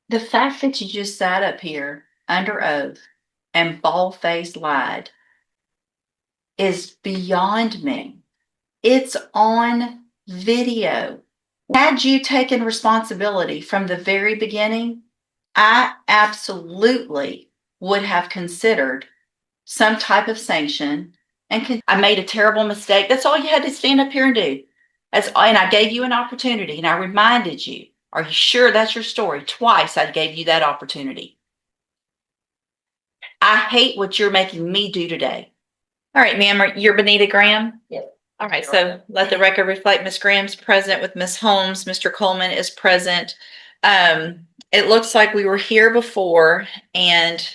The fact that you just sat up here under oath and bald-faced lied is beyond me. It's on video. Had you taken responsibility from the very beginning, I absolutely would have considered some type of sanction. And I made a terrible mistake. That's all you had to stand up here and do. And I gave you an opportunity, and I reminded you. Are you sure that's your story? Twice I gave you that opportunity. I hate what you're making me do today. All right, ma'am, you're Benita Graham? Yes. All right, so let the record reflect Ms. Graham's present with Ms. Holmes. Mr. Coleman is present. It looks like we were here before, and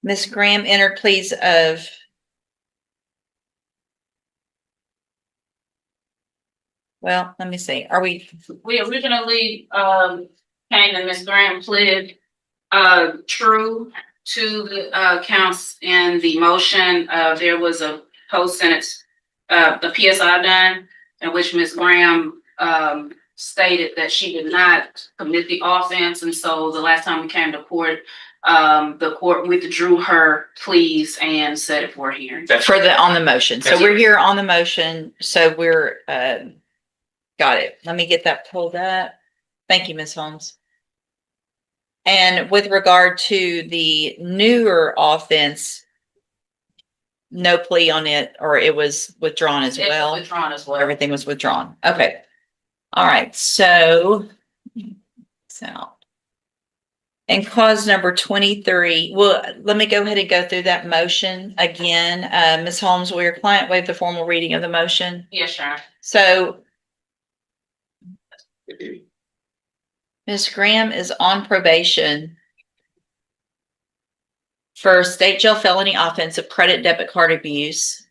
Ms. Graham entered pleas of well, let me see. Are we originally came to Ms. Graham pled true to the counts in the motion. There was a post-sentence the PSI done in which Ms. Graham stated that she did not commit the offense, and so the last time we came to court, the court withdrew her pleas and set it for a hearing. for the on the motion? So we're here on the motion. So we're got it. Let me get that pulled up. Thank you, Ms. Holmes. And with regard to the newer offense, no plea on it, or it was withdrawn as well? It was withdrawn as well. Everything was withdrawn. Okay. All right. So and cause number 23. Well, let me go ahead and go through that motion again. Ms. Holmes, will your client waive the formal reading of the motion? Yes, sure. So Ms. Graham is on probation for state jail felony offense of credit debit card abuse.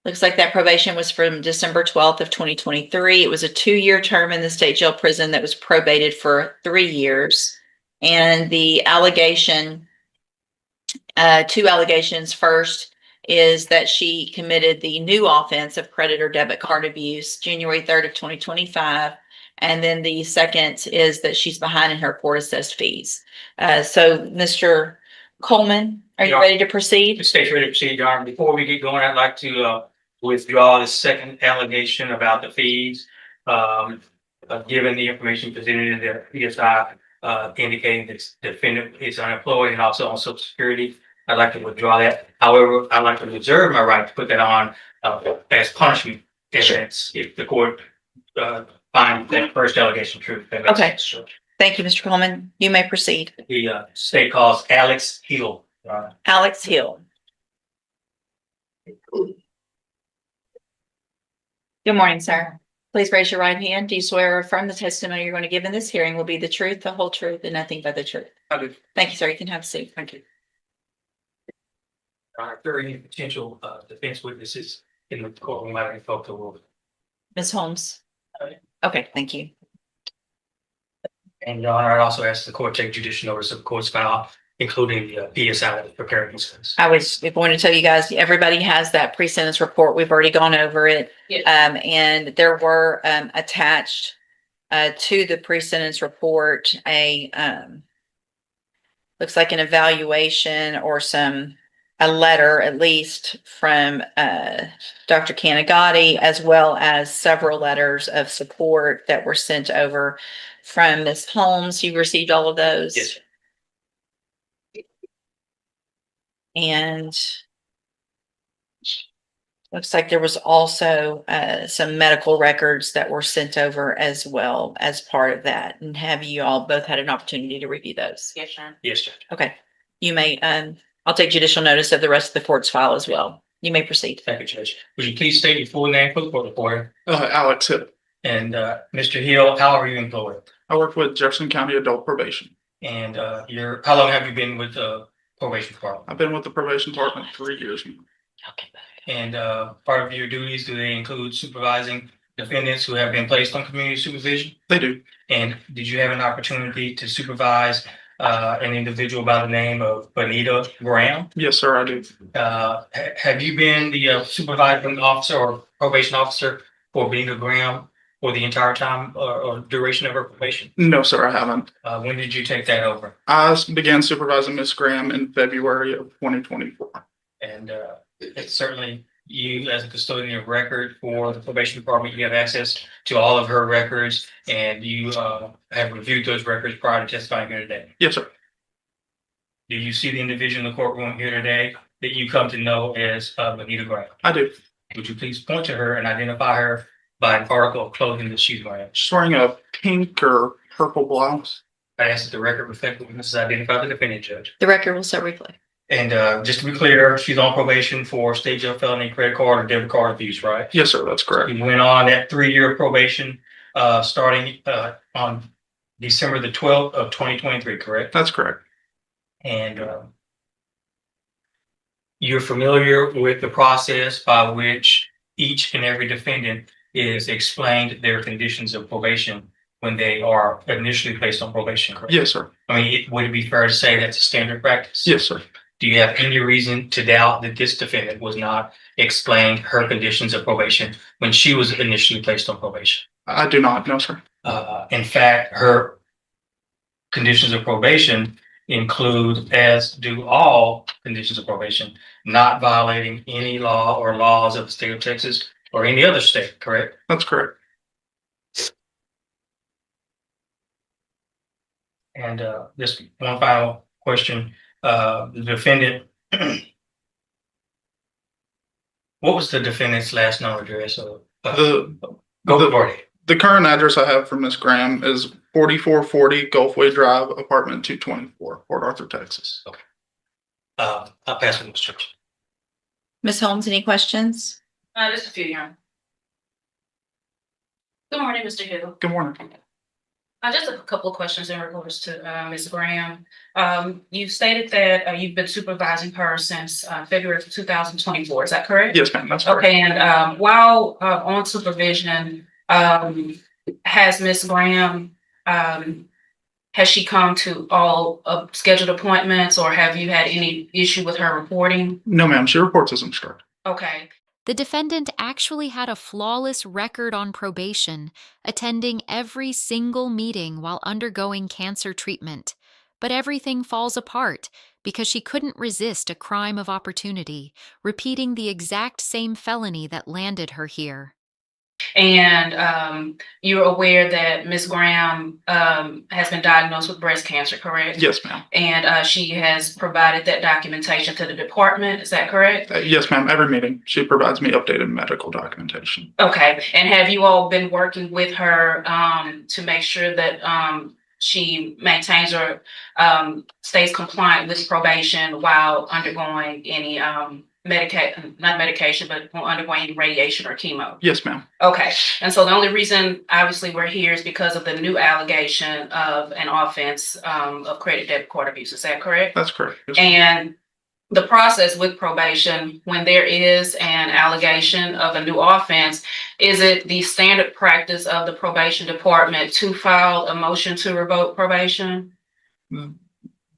Looks like that probation was from December 12th of 2023. It was a 2-year term in the state jail prison that was probated for 3 years. And the allegation, 2 allegations. First is that she committed the new offense of credit or debit card abuse January 3rd of 2025. And then the second is that she's behind in her court-assessed fees. So, Mr. Coleman, are you ready to proceed? The state's ready to proceed, Your Honor. Before we get going, I'd like to withdraw the second allegation about the fees. Given the information presented in the PSI indicating that the defendant is unemployed and also on Social Security, I'd like to withdraw that. However, I'd like to reserve my right to put that on as punishment evidence if the court find that first allegation true. Okay. Thank you, Mr. Coleman. You may proceed. The state calls Alex Hill. Alex Hill. Good morning, sir. Please raise your right hand. Do you swear or affirm the testimony you're going to give in this hearing will be the truth, the whole truth, and nothing but the truth? I do. Thank you, sir. You can have a seat. Thank you. Are there any potential defense witnesses in the courtroom I can talk to? Ms. Holmes. Okay, thank you. And Your Honor, I'd also ask the court to take judicial notice of the court's file, including the PSI that was prepared this case. I was going to tell you guys, everybody has that pre-sentence report. We've already gone over it. Yes. And there were attached to the pre-sentence report looks like an evaluation or a letter at least from Dr. Canagati, as well as several letters of support that were sent over from Ms. Holmes. You received all of those? Yes, sir. And looks like there was also some medical records that were sent over as well as part of that. And have you all both had an opportunity to review those? Yes, sure. Yes, Judge. Okay. You may, I'll take judicial notice of the rest of the court's file as well. You may proceed. Thank you, Judge. Would you please state your full name for the court reporter? Alex Hill. And Mr. Hill, how are you employed? I work with Jefferson County Adult Probation. And how long have you been with the probation department? I've been with the probation department 3 years now. Okay. And part of your duties, do they include supervising defendants who have been placed on community supervision? They do. And did you have an opportunity to supervise an individual by the name of Benita Graham? Yes, sir, I do. Have you been the supervising officer or probation officer for Benita Graham for the entire time or duration of her probation? No, sir, I haven't. When did you take that over? I began supervising Miss Graham in February of 2024. And it's certainly you as a custodian of record for the probation department, you have access to all of her records and you have reviewed those records prior to testifying here today. Yes, sir. Do you see the individual in the courtroom here today that you come to know as Anita Graham? I do. Would you please point to her and identify her by an article of clothing that she's wearing? She's wearing a pink or purple blouse. I ask that the record reflect the witnesses identify the defendant, Judge. The record will so reflect. And just to be clear, she's on probation for state jail felony, credit card, or debit card abuse, right? Yes, sir, that's correct. He went on that 3-year probation starting on December the 12th of 2023, correct? That's correct. And you're familiar with the process by which each and every defendant is explained their conditions of probation when they are initially placed on probation, correct? Yes, sir. I mean, would it be fair to say that's a standard practice? Yes, sir. Do you have any reason to doubt that this defendant was not explained her conditions of probation when she was initially placed on probation? I do not, no, sir. In fact, her conditions of probation include, as do all conditions of probation, not violating any law or laws of the state of Texas or any other state, correct? That's correct. And just one final question. The defendant, what was the defendant's last known address? The Go for it. The current address I have for Miss Graham is 4440 Gulfway Drive, apartment 224, Port Arthur, Texas. I'll pass the instruction. Ms. Holmes, any questions? Just a few, Your Honor. Good morning, Mr. Hill. Good morning. Just a couple of questions in regards to Ms. Graham. You stated that you've been supervising her since February of 2024. Is that correct? Yes, ma'am, that's correct. Okay, and while on supervision, has Ms. Graham has she come to all scheduled appointments, or have you had any issue with her reporting? No, ma'am, she reports as instructed. Okay. The defendant actually had a flawless record on probation, attending every single meeting while undergoing cancer treatment. But everything falls apart because she couldn't resist a crime of opportunity, repeating the exact same felony that landed her here. And you're aware that Ms. Graham has been diagnosed with breast cancer, correct? Yes, ma'am. And she has provided that documentation to the department, is that correct? Yes, ma'am. Every meeting, she provides me updated medical documentation. Okay, and have you all been working with her to make sure that she maintains or stays compliant with probation while undergoing any not medication, but undergoing radiation or chemo? Yes, ma'am. Okay, and so the only reason obviously we're here is because of the new allegation of an offense of credit debit card abuse, is that correct? That's correct. Yes, ma'am. And the process with probation, when there is an allegation of a new offense, is it the standard practice of the probation department to file a motion to revoke probation?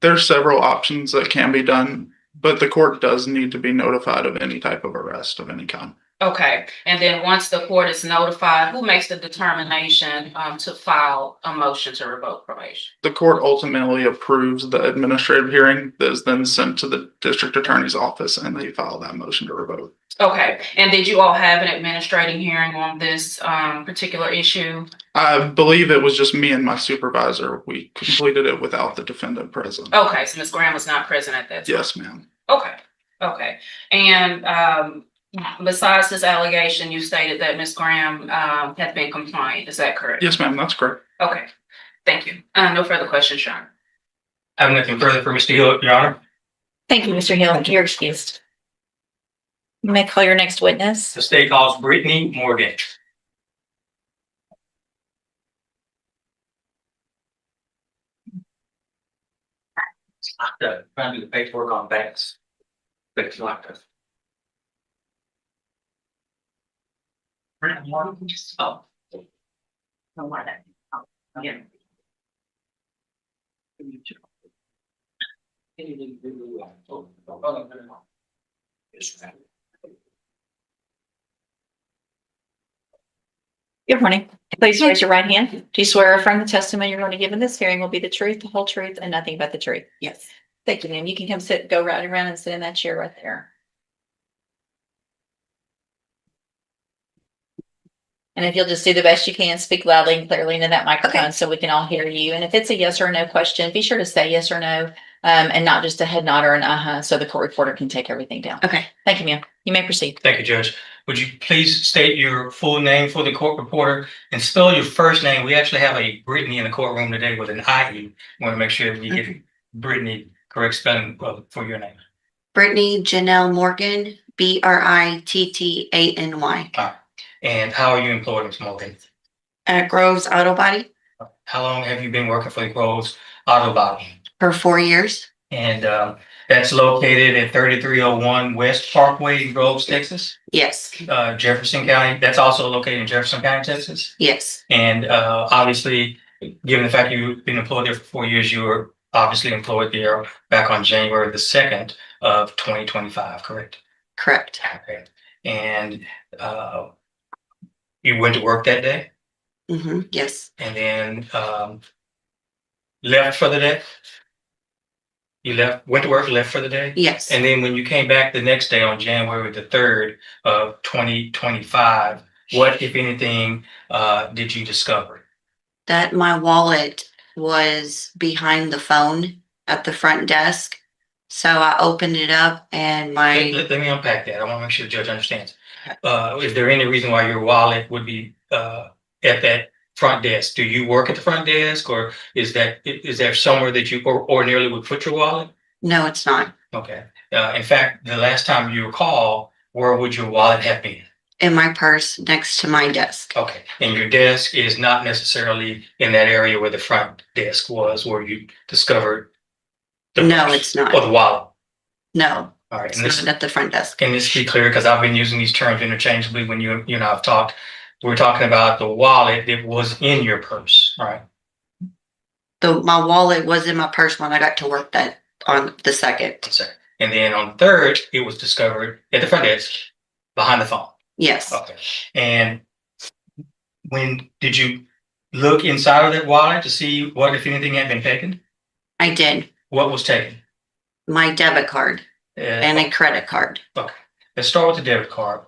There's several options that can be done, but the court does need to be notified of any type of arrest of any kind. Okay, and then once the court is notified, who makes the determination to file a motion to revoke probation? The court ultimately approves the administrative hearing that is then sent to the district attorney's office, and they file that motion to revoke. Okay, and did you all have an administrative hearing on this particular issue? I believe it was just me and my supervisor. We completed it without the defendant present. Okay, so Ms. Graham was not present at that time? Yes, ma'am. Okay. And besides this allegation, you stated that Ms. Graham had been compliant, is that correct? Yes, ma'am, that's correct. Okay, thank you. No further questions, Your Honor. I have nothing further for Mr. Hill, Your Honor. Thank you, Mr. Hill. You're excused. You may call your next witness. The state calls Brittany Morgan. Trying to do the paperwork on banks. Things like that. Oh. No more than. Yeah. Good morning. Please raise your right hand. Do you swear or affirm the testimony you're going to give in this hearing will be the truth, the whole truth, and nothing but the truth? Yes. Thank you, ma'am. You can come sit, go right around and sit in that chair right there. And if you'll just do the best you can, speak loudly and clearly into that microphone so we can all hear you. And if it's a yes or no question, be sure to say yes or no, and not just a head nod or an uh-huh, so the court reporter can take everything down. Okay. Thank you, ma'am. You may proceed. Thank you, Judge. Would you please state your full name for the court reporter and spell your first name? We actually have a Brittany in the courtroom today with an IE. Want to make sure we get Brittany correct spelling for your name. Brittany Janelle Morgan, Brittany. And how are you employed, Ms. Morgan? At Groves Auto Body How long have you been working for the Groves Auto Body? for 4 years. And that's located at 3301 West Parkway, in Groves, Texas, Yes. Jefferson County. That's also located in Jefferson County, Texas. Yes. And obviously, given the fact you've been employed there for 4 years, you were obviously employed there back on January the 2nd of 2025, correct? Correct. Okay. And you went to work that day Yes. and then left for the day? You went to work, left for the day? Yes. And then when you came back the next day on January the 3rd of 2025, what, if anything, did you discover? That my wallet was behind the phone at the front desk. So I opened it up and my, Let me unpack that. I want to make sure the judge understands. Is there any reason why your wallet would be at that front desk? Do you work at the front desk, or is there somewhere that you ordinarily would put your wallet? no, it's not. Okay. In fact, the last time you recall, where would your wallet have been? In my purse next to my desk. Okay. And your desk is not necessarily in that area where the front desk was, where you discovered the No, purse it's not. or the wallet. No, All right. it's And this, not at the front desk. can this be clear? Because I've been using these terms interchangeably when you and I have talked. We're talking about the wallet that was in your purse. All right. My wallet was in my purse when I got to work that on the 2nd. And then on the 3rd, it was discovered at the front desk behind the phone. Yes. Okay. And when did you look inside of that wallet to see what, if anything, had been taken? I did. What was taken? My debit card and a credit card. Okay. Let's start with the debit card.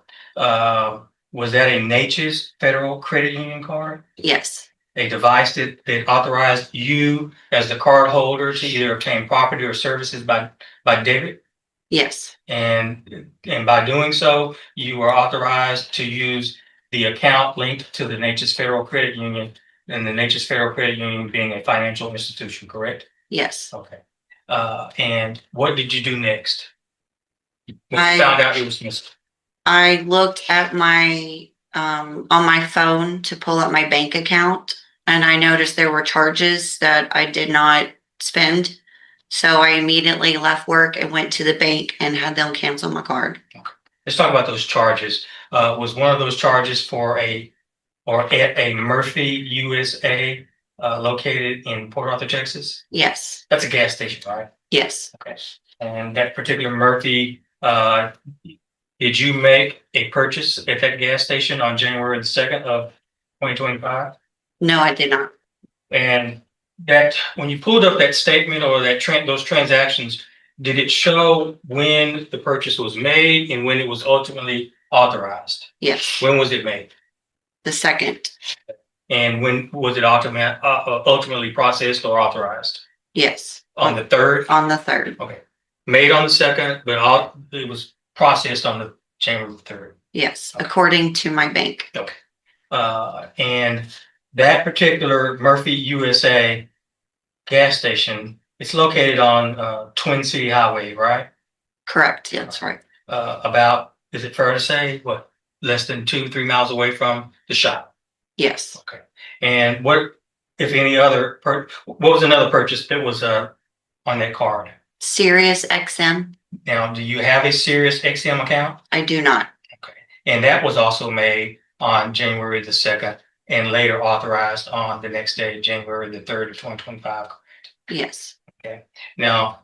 Was that a Natchez Federal Credit Union card? Yes. A device that authorized you as the card holder to either obtain property or services by debit? Yes. And by doing so, you are authorized to use the account linked to the Natchez Federal Credit Union, and the Natchez Federal Credit Union being a financial institution, correct? Yes. Okay. And what did you do next? When I- you found out it was missing? I looked at my on my phone to pull up my bank account, and I noticed there were charges that I did not spend. So I immediately left work and went to the bank and had them cancel my card. Let's talk about those charges. Was one of those charges at a Murphy USA located in Port Arthur, Texas? Yes. That's a gas station, right? Yes. Okay. And that particular Murphy, did you make a purchase at that gas station on January the 2nd of 2025? No, I did not. And that when you pulled up that statement or those transactions, did it show when the purchase was made and when it was ultimately authorized? Yes. When was it made? The 2nd. And when was it ultimately processed or authorized? Yes. On the 3rd? On the 3rd. Okay. Made on the 2nd, but it was processed on the January 3rd. Yes. Okay. According to my bank. Okay. And that particular Murphy USA gas station, it's located on Twin City Highway, right? Correct. Yeah, that's right. About, is it fair to say, what, less than 2-3 miles away from the shop? Yes. Okay. And what, if any other, what was another purchase that was on that card? Sirius XM. Now, do you have a Sirius XM account? I do not. Okay. And that was also made on January the 2nd and later authorized on the next day, January the 3rd of 2025. Yes. Now,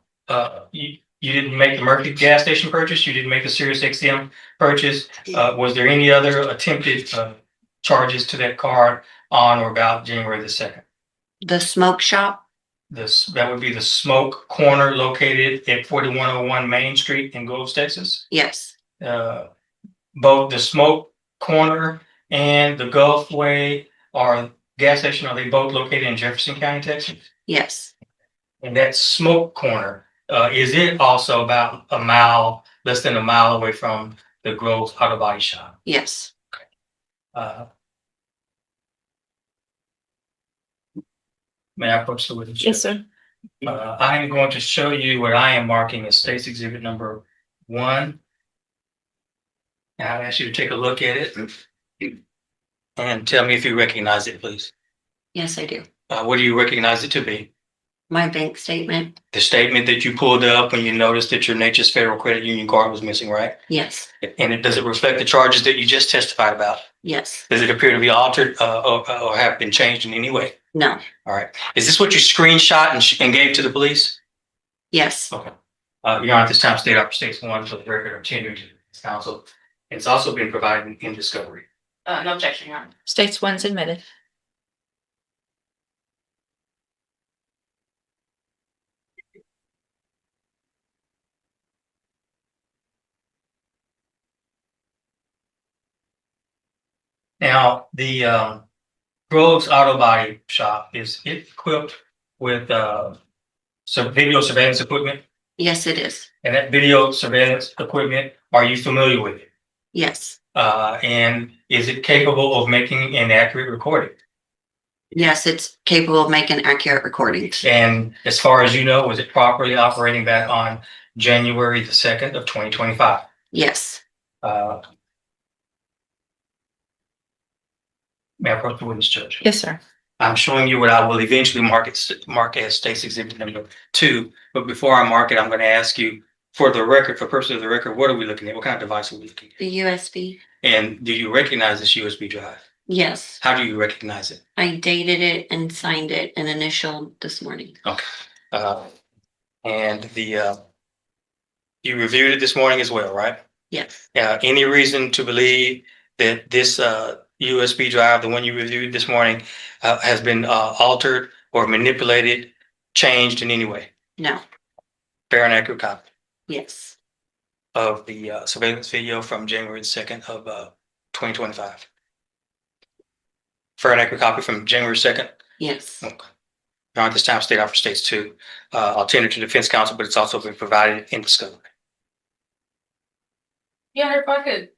you didn't make the Murphy gas station purchase. You didn't make the Sirius XM purchase. Was there any other attempted charges to that card on or about January the 2nd. The smoke shop? That would be the Smoke Corner located at 4101 Main Street in Groves, Texas. Yes, Both the Smoke Corner and the Gulfway are gas station. Are they both located in Jefferson County, Texas? yes, And that Smoke Corner, is it also about a mile, less than a mile away from the Groves Auto Body Shop? yes. Uh, May I approach the witness? Yes, sir. I am going to show you what I am marking as State's Exhibit number 1. And I'll ask you to take a look at it and tell me if you recognize it, please. Yes, I do. What do you recognize it to be? My bank statement? The statement that you pulled up when you noticed that your Nature's Federal Credit Union card was missing, right? Yes, And does it reflect the charges that you just testified about? yes. Does it appear to be altered or have been changed in any way? No, All right. Is this what you screenshot and gave to the police? yes. Okay. Your Honor, at this time, State Officer States 1 for the record of tenure to this counsel. It's also been provided in discovery. No objection, Your Honor. States one's admitted. Now, the Groves Auto Body Shop, is it equipped with some video surveillance equipment? Yes, it is. And that video surveillance equipment, are you familiar with it? Yes, And is it capable of making an accurate recording? yes, it's capable of making accurate recordings. And as far as you know, was it properly operating back on January the 2nd of 2025? Yes, May I approach the witness, Judge? Yes, sir. I'm showing you what I will eventually mark as State's Exhibit number 2. But before I mark it, I'm going to ask you, for the record, for purposes of the record, what are we looking at? What kind of device are we looking at? the USB? And do you recognize this USB drive? Yes, How do you recognize it? I dated it and signed it and initialed this morning. And you reviewed it this morning as well, right? Yes, Any reason to believe that this USB drive, the one you reviewed this morning, has been altered or manipulated, changed in any way? no, Fair and accurate copy yes, of the surveillance video from January the 2nd of 2025. Fair and accurate copy from January 2nd. yes. Okay. Now, at this time, State Officer States 2. I'll tender to defense counsel, but it's also been provided in discovery. Yeah, if I could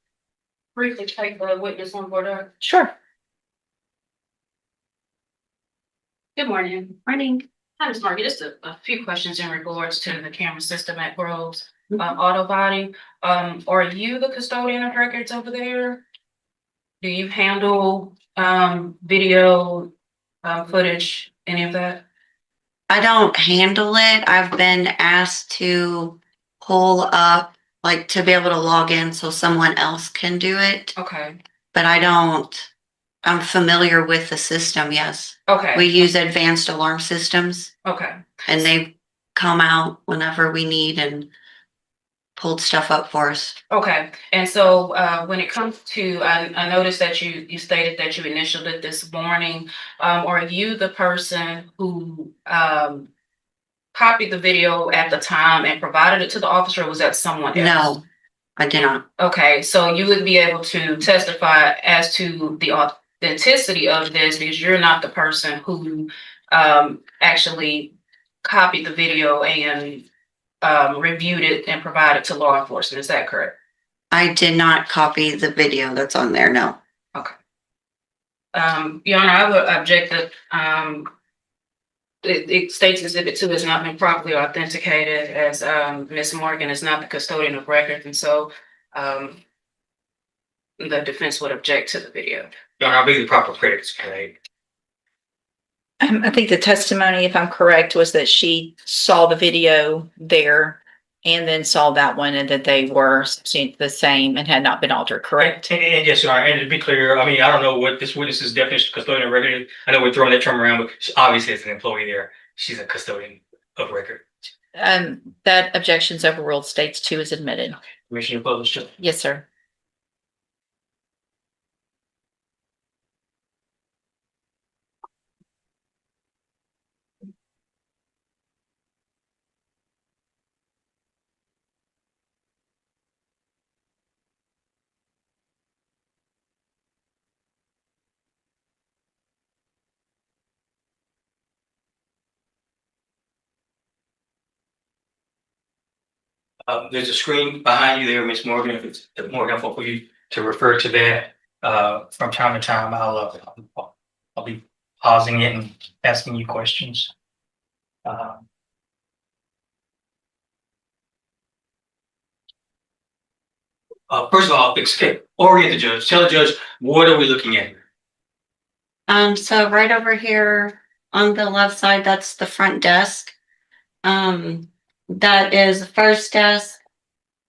briefly take the witness on board. Sure. Good morning. Morning. Hi, Ms. Margie. Just a few questions in regards to the camera system at Groves Auto Body. Are you the custodian of records over there? Do you handle video footage, any of that? I don't handle it. I've been asked to pull up, like to be able to log in so someone else can do it, Okay. but I don't. I'm familiar with the system, yes. Okay. We use advanced alarm systems Okay. and they come out whenever we need and pulled stuff up for us. Okay. And so when it comes to, I noticed that you stated that you initialed it this morning. Are you the person who copied the video at the time and provided it to the officer, or was that someone else? No, I did not. Okay, so you would be able to testify as to the authenticity of this because you're not the person who actually copied the video and reviewed it and provided to law enforcement. Is that correct? I did not copy the video that's on there, no. Your Honor, I would object that it states Exhibit 2 has not been properly authenticated as Ms. Morgan is not the custodian of records, and so the defense would object to the video. Your Honor, I believe the proper credits carried. I think the testimony, if I'm correct, was that she saw the video there and then saw that one and that they were the same and had not been altered, correct? And yes, Your Honor, and to be clear, I mean, I don't know what this witness's definition of custodian of record is. I know we're throwing that term around, but she obviously as an employee there, she's a custodian of record. That objection's overruled. States 2 is admitted. Commissioner Publisher. Yes, sir. There's a screen behind you there, Ms. Morgan, if it's more helpful for you to refer to that. From time to time, I'll be pausing it and asking you questions. First of all, orient the judge. Tell the judge, what are we looking at? So right over here on the left side, that's the front desk. That is the first desk.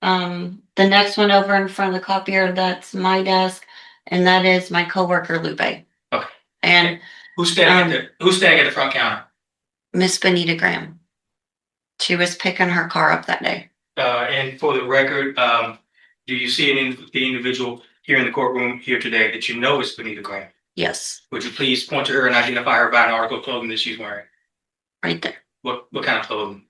The next one over in front of the copier, that's my desk, and that is my coworker Lupe. Okay. And Who's standing at the front counter? Miss Benita Graham. She was picking her car up that day. And for the record, do you see the individual here in the courtroom here today that you know is Benita Graham? Yes, Would you please point to her and identify her by an article of clothing that she's wearing? right there. What kind of clothing?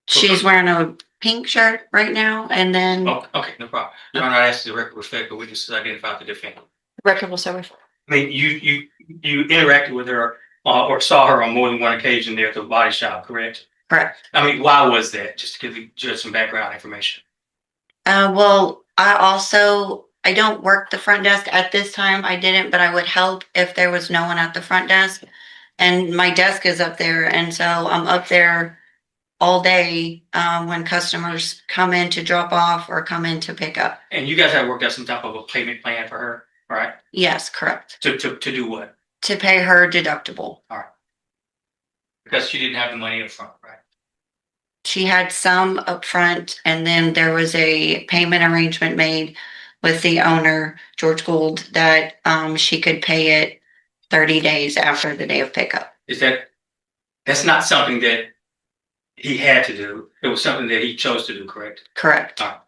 She's wearing a pink shirt right now, and then Oh, okay, no problem. I'm not asking the record respect, but we just identified the defendant. Record will say with. I mean, you interacted with her or saw her on more than one occasion there at the body shop, correct? correct. I mean, why was that? Just to give the judge some background information. Well, I don't work the front desk at this time. I didn't, but I would help if there was no one at the front desk. And my desk is up there, and so I'm up there all day when customers come in to drop off or come in to pick up. And you guys have worked out some type of a payment plan for her, right? Yes, correct. To do what? To pay her deductible. Because she didn't have the money up front, right? She had some upfront, and then there was a payment arrangement made with the owner, George Gould, that she could pay it 30 days after the day of pickup. That's not something that he had to do. It was something that he chose to do, correct? Correct. All right.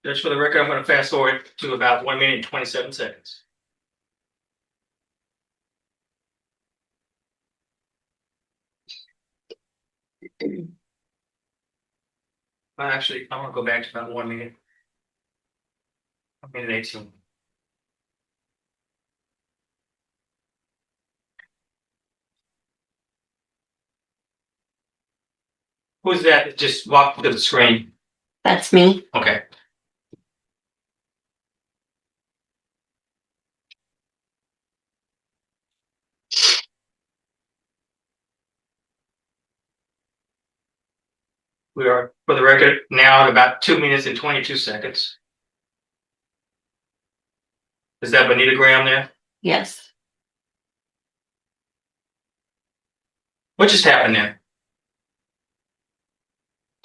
Just for the record, I'm going to fast forward to about 1 minute and 27 seconds. Actually, I want to go back to about 1 minute. 1 minute 18. Who's that? Just walk to the screen. That's me. Okay. We are, for the record, now at about 2 minutes and 22 seconds. Is that Benita Graham there? Yes. What just happened there?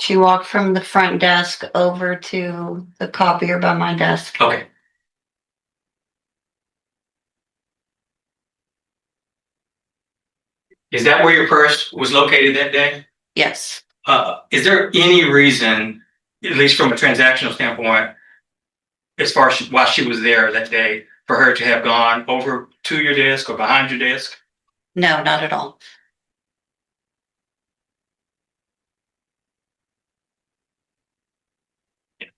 She walked from the front desk over to the copier by my desk. Okay. Is that where your purse was located that day? Yes. Is there any reason, at least from a transactional standpoint, as far as why she was there that day, for her to have gone over to your desk or behind your desk? No, not at all.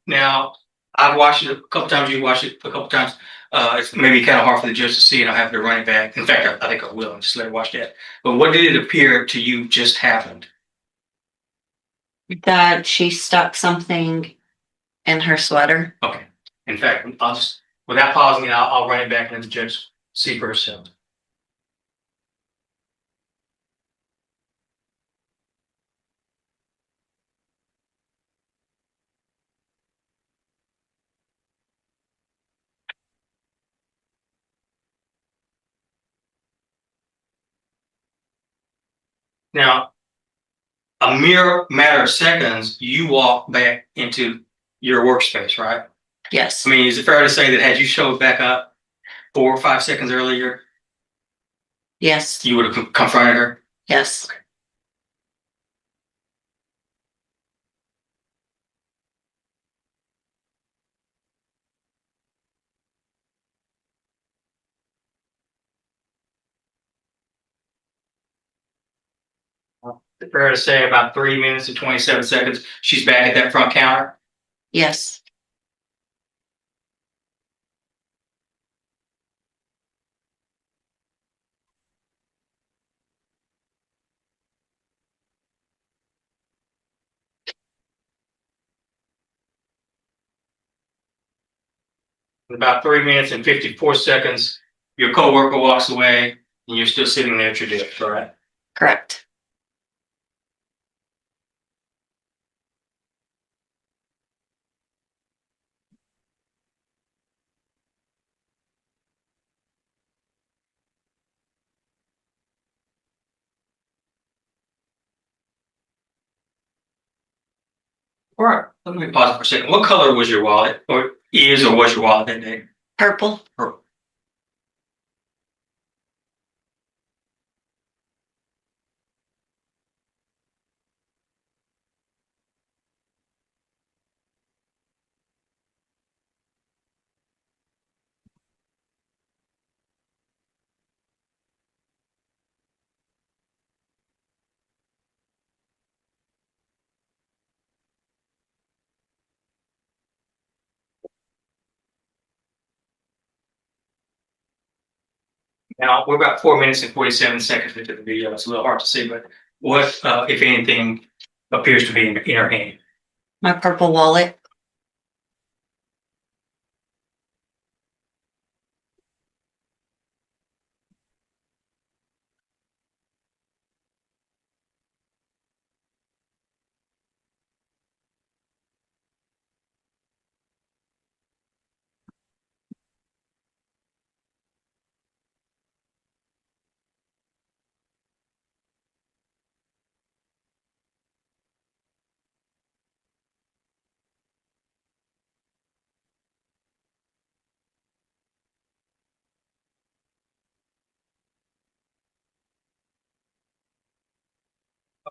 Now, I've watched it a couple times. You watched it a couple times. It's maybe kind of hard for the judge to see, and I'll have to run it back. In fact, I think I will. Just let her watch that. But what did it appear to you just happened? That she stuck something in her sweater. Okay. In fact, I'll just, without pausing it, I'll run it back and let the judge see for herself. Now, a mere matter of seconds, you walk back into your workspace, right? Yes. I mean, is it fair to say that had you showed back up 4 or 5 seconds earlier, Yes. you would have confronted her? Yes. Fair to say about 3 minutes and 27 seconds, she's back at that front counter? Yes. In about 3 minutes and 54 seconds, your coworker walks away and you're still sitting there at your desk, correct? Correct. All right, let me pause for a second. What color was your wallet, or is or was your wallet that day? Purple. Purple. Now, we're about 4 minutes and 47 seconds into the video. It's a little hard to see, but what, if anything, appears to be in her hand? My purple wallet.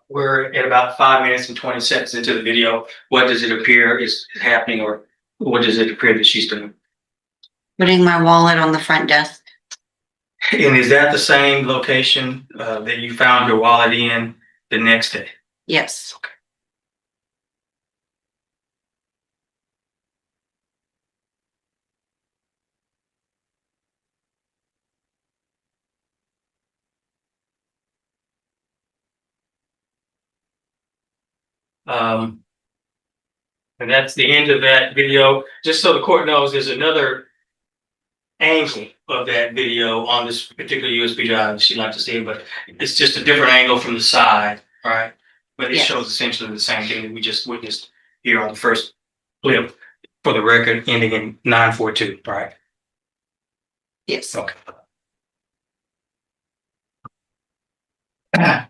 We're at about 5 minutes and 20 seconds into the video. What does it appear is happening, or what does it appear that she's doing? Putting my wallet on the front desk. And is that the same location that you found your wallet in the next day? Yes. And that's the end of that video. Just so the court knows, there's another angle of that video on this particular USB drive she'd like to see, but it's just a different angle from the side, right? But it Yes. shows essentially the same thing that we just witnessed here on the first clip, for the record, ending in 942, right? Yes. Okay.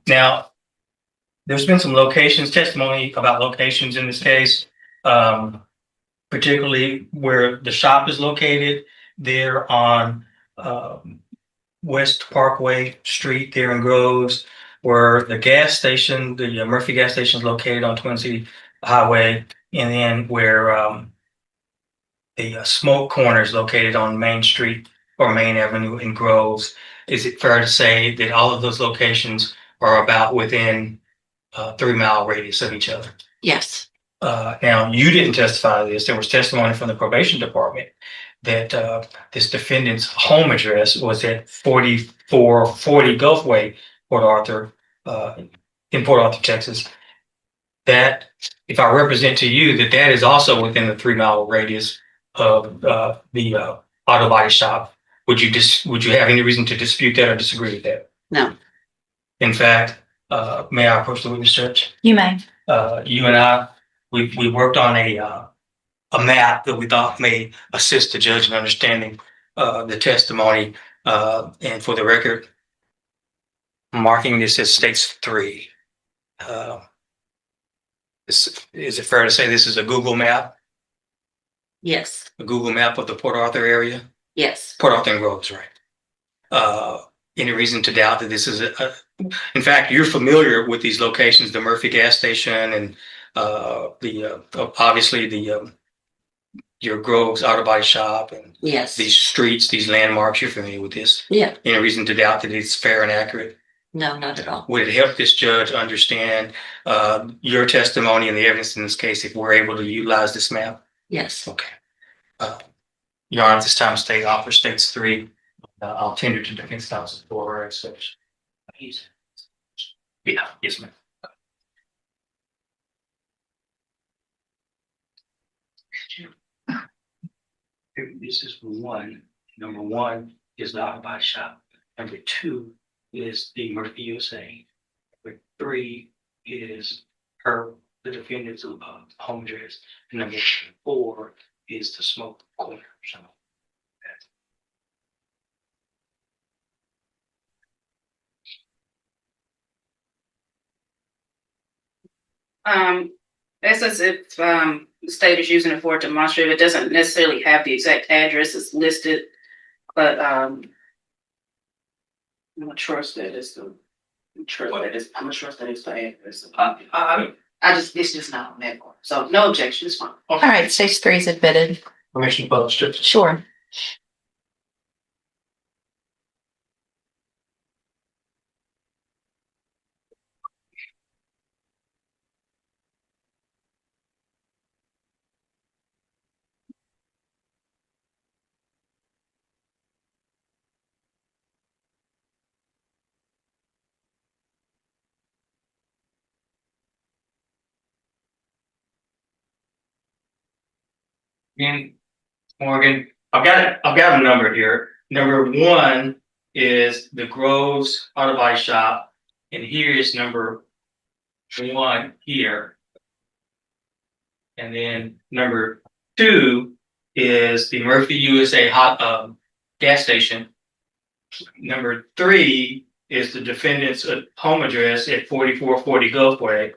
Now, there's been some testimony about locations in this case, particularly where the shop is located there on West Parkway Street there in Groves, where the gas station, the Murphy gas station, is located on Twin City Highway, and then where the Smoke Corner is located on Main Street or Main Avenue in Groves. Is it fair to say that all of those locations are about within 3 mile radius of each other? Yes. Now, you didn't testify to this. There was testimony from the probation department that this defendant's home address was at 4440 Gulfway, Port Arthur, in Port Arthur, Texas. That, if I represent to you, that is also within the 3 mile radius of the auto body shop, would you have any reason to dispute that or disagree with that? No. In fact, may I approach the witness, Judge? You may. You and I, we worked on a map that we thought may assist the judge in understanding the testimony. And for the record, marking this as states 3. Is it fair to say this is a Google map? Yes. A Google map of the Port Arthur area? Yes. Port Arthur and Groves, right? Any reason to doubt that this is in fact, you're familiar with these locations, the Murphy gas station and obviously your Groves auto body shop and Yes. these streets, these landmarks, you're familiar with this. Yeah. Any reason to doubt that it's fair and accurate? No, not at all. Would it help this judge understand your testimony and the evidence in this case if we're able to utilize this map? Yes. Okay. Your Honor, at this time, state offer states 3. I'll tender to defense counsel for such. Yeah, yes, ma'am. This is one. Number 1 is the auto shop. Number 2 is the Murphy USA. Number 3 is the defendant's home address. And number 4 is the smoke corner. So that's as if the state is using it for demonstrative. It doesn't necessarily have the exact address it's listed, but I'm gonna trust that it's the. I'm gonna trust that it's the address. It's just not on that part. So no objection, it's fine. All right, stage 3 is admitted. permission posted. Sure. And Morgan, I've got a number here. Number 1 is the Groves Auto Body Shop, and here is number 1 here. And then number 2 is the Murphy USA gas station. Number 3 is the defendant's home address at 4440 Gulfway.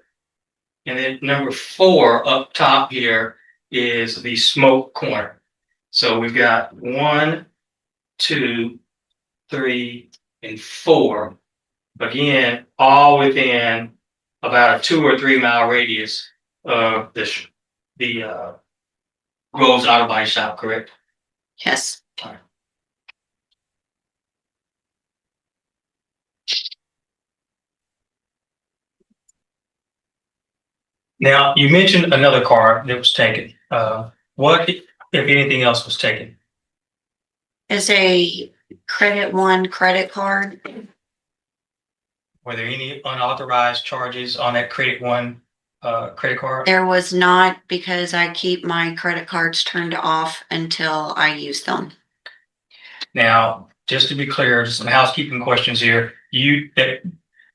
And then number 4 up top here is the smoke corner. So we've got 1, 2, 3, and 4. Again, all within about a 2 or 3 mile radius of the Groves Auto Body Shop, correct? Yes. Now, you mentioned another car that was taken. What, if anything else, was taken? Is a Credit One credit card. Were there any unauthorized charges on that Credit One credit card? There was not, because I keep my credit cards turned off until I use them. Now, just to be clear, some housekeeping questions here.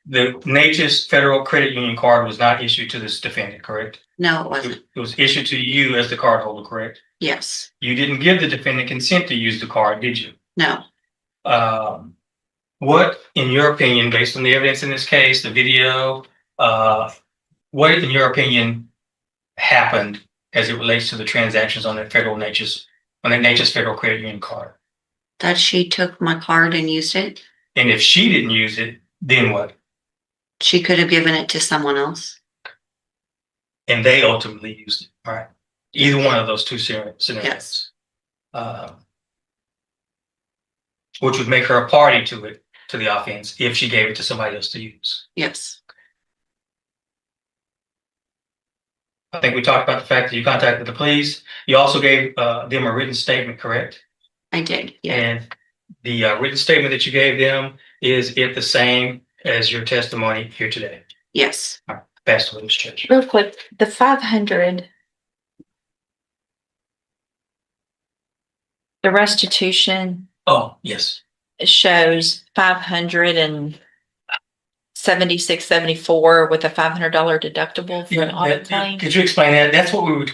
The Natchez Federal Credit Union card was not issued to this defendant, correct? No, it wasn't. It was issued to you as the cardholder, correct? Yes. You didn't give the defendant consent to use the card, did you? No. What, in your opinion, based on the evidence in this case, the video, what, in your opinion, happened as it relates to the transactions on that Natchez Federal Credit Union card? That she took my card and used it. And if she didn't use it, then what? She could have given it to someone else. And they ultimately used it, all right? Either one of those two scenarios. Yes. Which would make her a party to the offense if she gave it to somebody else to use. Yes. I think we talked about the fact that you contacted the police. You also gave them a written statement, correct? I did. Yeah. And the written statement that you gave them, is it the same as your testimony here today? Yes. All right, pass the witness, Judge. Real quick, the 500, the restitution Oh, yes. shows 576.74 with a $500 deductible for an audit claim. Could you explain that? That's what we were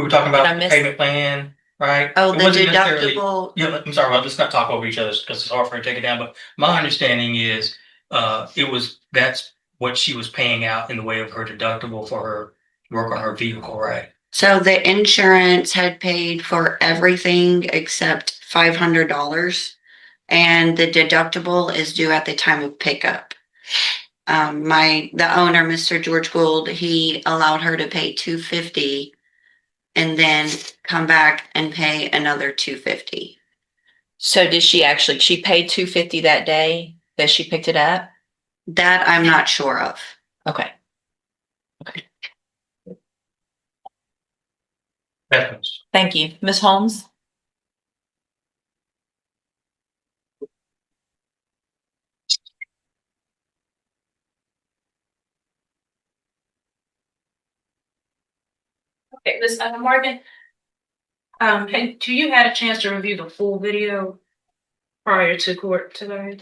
talking Did I about, the miss- payment plan, right? Oh, It the wasn't necessarily- deductible. Yeah, I'm sorry, let's not talk over each other because it's hard for her to take it down. But my understanding is that's what she was paying out in the way of her deductible for her work on her vehicle, right? So the insurance had paid for everything except $500, and the deductible is due at the time of pickup. The owner, Mr. George Gould, he allowed her to pay $250 and then come back and pay another $250. So did she paid $250 that day that she picked it up? That I'm not sure of. Okay. Evans. Thank you. Ms. Holmes? Okay, Ms. Morgan, do you had a chance to review the full video prior to court today?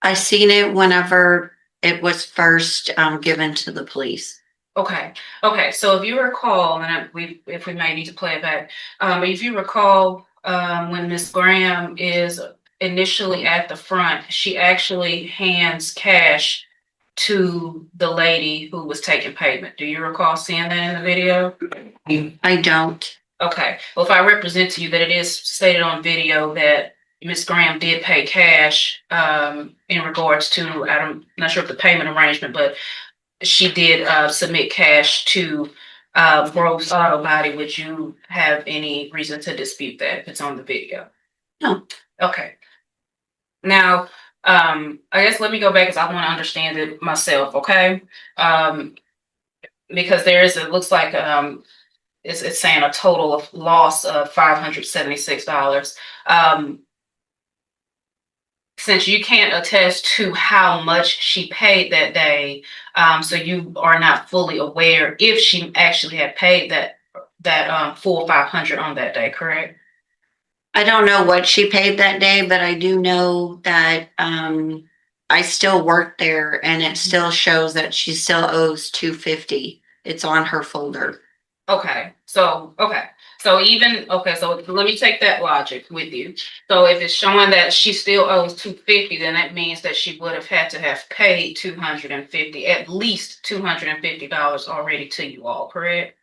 I seen it whenever it was first given to the police. Okay, so if you recall, and if we may need to play it back, if you recall, when Miss Graham is initially at the front, she actually hands cash to the lady who was taking payment. Do you recall seeing that in the video? I don't. Okay, well, if I represent to you that it is stated on video that Miss Graham did pay cash, in regards to, I'm not sure if the payment arrangement, but she did, submit cash to, Grove's Auto Body. Would you have any reason to dispute that if it's on the video? No. Okay. Now, I guess let me go back because I want to understand it myself, okay? Because it looks like, it's saying a total of loss of $576. Since you can't attest to how much she paid that day, so you are not fully aware if she actually had paid that full 500 on that day, correct? I don't know what she paid that day, but I do know that I still work there and it still shows that she still owes $250. It's on her folder. Okay, so let me take that logic with you. So if it's showing that she still owes $250, then that means that she would have had to have paid $250, at least $250 already to you all, correct?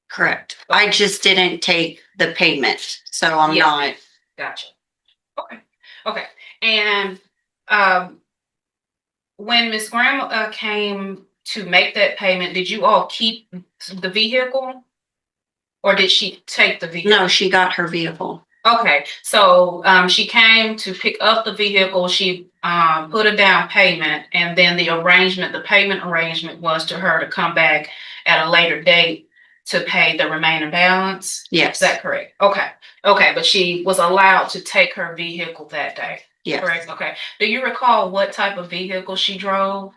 Correct. I just didn't take the payment, so I'm Yeah. not. Gotcha. Okay. And when Miss Graham came to make that payment, did you all keep the vehicle? Or did she take the vehicle? No, she got her vehicle. Okay, so she came to pick up the vehicle, she put a down payment, and then the payment arrangement was to her to come back at a later date to pay the remaining balance? Yes. Is that correct? Okay, but she was allowed to take her vehicle that day, Yes. correct? Okay. Do you recall what type of vehicle she drove?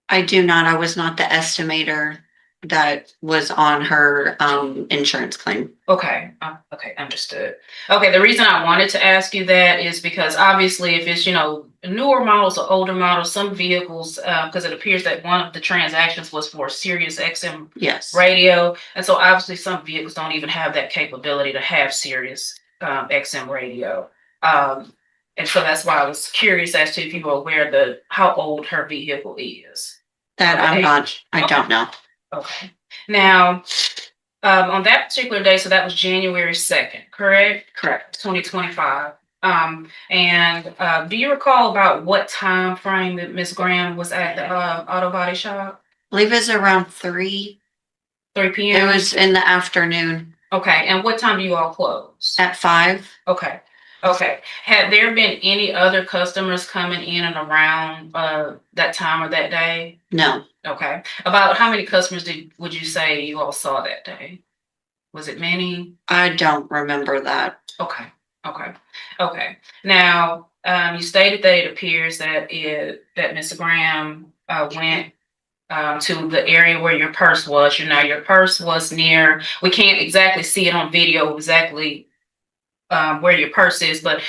I do not. I was not the estimator that was on her insurance claim. Okay, understood. Okay, the reason I wanted to ask you that is because obviously if it's, newer models or older models, some vehicles, because it appears that one of the transactions was for a Sirius XM Yes. radio. And so obviously some vehicles don't even have that capability to have Sirius XM radio. And so that's why I was curious as to if you were aware how old her vehicle is. That I'm not, I don't know. Okay. Now, on that particular day, so that was January 2nd, correct? Correct. 2025. And do you recall about what time frame that Miss Graham was at the auto body shop? I believe it's around 3. 3 It p.m. was in the afternoon Okay. And what time do you all close? at 5. Okay. Had there been any other customers coming in and around that time or that day? No. Okay. About how many customers would you say you all saw that day? Was it many? I don't remember that. Okay. Now, you stated that it appears that Mr. Graham went to the area where your purse was. Your purse was near. We can't exactly see it on video exactly where your purse is, but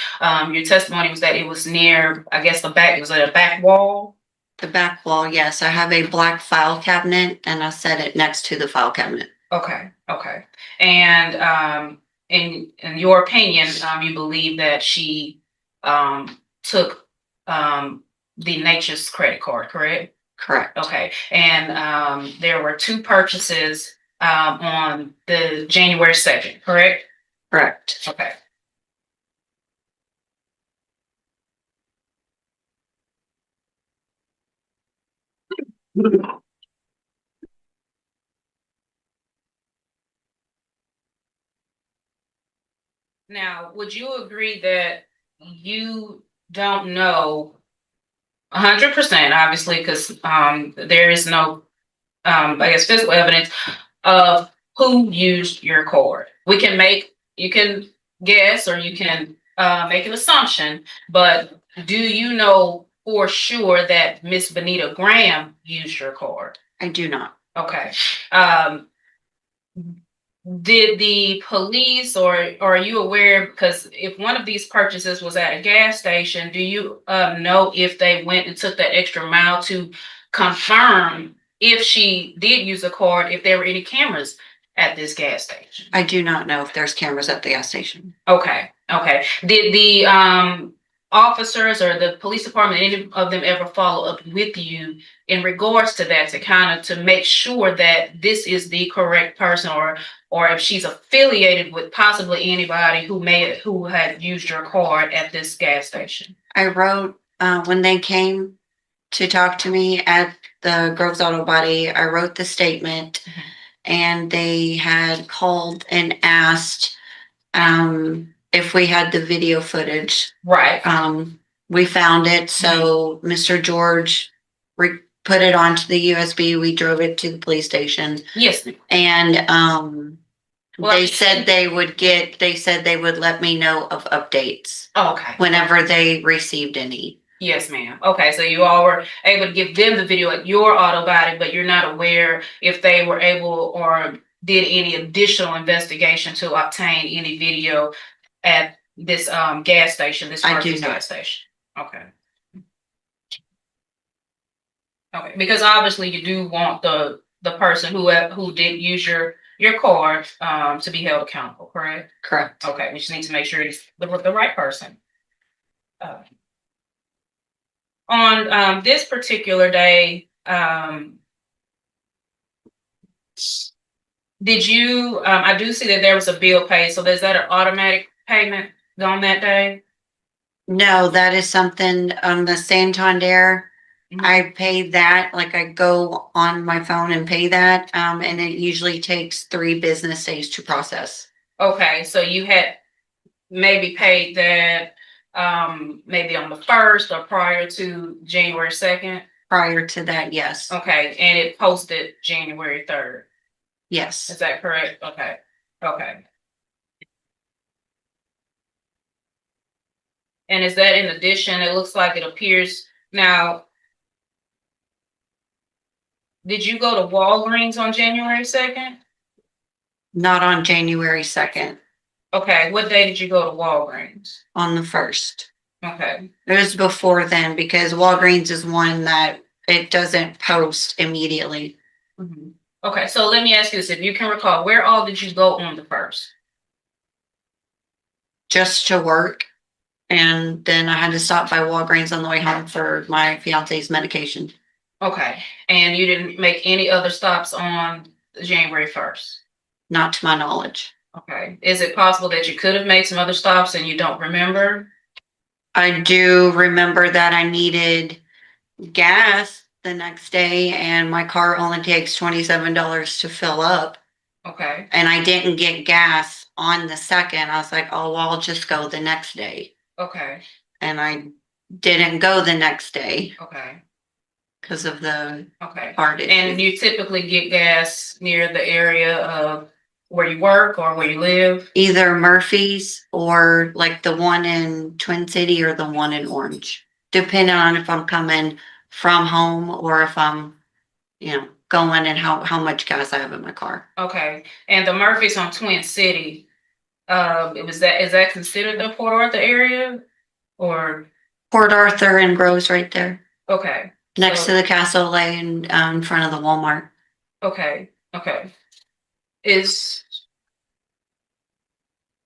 your testimony was that it was near. I guess the back. Was it a back wall? The back wall, yes. I have a black file cabinet and I set it next to the file cabinet. Okay. And in your opinion, you believe that she took the Nature's credit card, correct? Correct. Okay. And there were 2 purchases on the January 2nd, correct? Correct. Okay. Now, would you agree that you don't know 100%, obviously, because there is no, I guess, physical evidence of who used your card. You can guess or you can make an assumption, but do you know for sure that Miss Benita Graham used your card? I do not. Okay. Did the police or are you aware, because if one of these purchases was at a gas station, do you know if they went and took that extra mile to confirm if she did use a card, if there were any cameras at this gas station? I do not know if there's cameras at the gas station. Okay. Did the officers or the police department, any of them ever follow up with you in regards to that to kind of to make sure that this is the correct person, or if she's affiliated with possibly anybody who had used your card at this gas station? I wrote when they came to talk to me at the Groves Auto Body, I wrote the statement, and they had called and asked if we had the video footage. Right. We found it, so Mr. George put it onto the USB. We drove it to the police station, Yes. and Well, they said they would let me know of updates Okay. whenever they received any. Yes, ma'am. Okay, so you all were able to give them the video at your auto body, but you're not aware if they were able or did any additional investigation to obtain any video at this gas station, this I do Murphy's not. gas station. Okay. Okay, because obviously you do want the person who did use your card to be held accountable, correct? Correct. Okay, we just need to make sure it's the right person. On this particular day, did you, I do see that there was a bill paid, so is that an automatic payment on that day? No, that is something on the Santander. Mhm. I pay that, like I go on my phone and pay that, and it usually takes 3 business days to process. Okay, so you had maybe paid that maybe on the 1st or prior to January 2nd? Prior to that, yes. Okay, and it posted January 3rd. Yes. Is that correct? Okay. And is that in addition? It looks like it appears now. Did you go to Walgreens on January 2nd? Not on January 2nd, Okay, what day did you go to Walgreens? on the 1st. Okay, It was before then, because Walgreens is one that it doesn't post immediately. okay, so let me ask you this, if you can recall, where all did you go on the 1st? Just to work. And then I had to stop by Walgreens on the way home for my fiance's medication. Okay, and you didn't make any other stops on January 1st? Not to my knowledge. Okay, is it possible that you could have made some other stops and you don't remember? I do remember that I needed gas the next day, and my car only takes $27 to fill up. Okay, And I didn't get gas on the 2nd. I was like, oh, well, I'll just go the next day. okay, And I didn't go the next day okay, because of the okay. hard And issue. you typically get gas near the area of where you work or where you live? Either Murphy's or like the one in Twin City or the one in Orange, depending on if I'm coming from home or if I'm, going and how much gas I have in my car. Okay, and the Murphys on Twin City, is that considered the Port Arthur area? Or, Port Arthur and Groves right there, okay, next So- to the Castle Lane, in front of the Walmart. okay.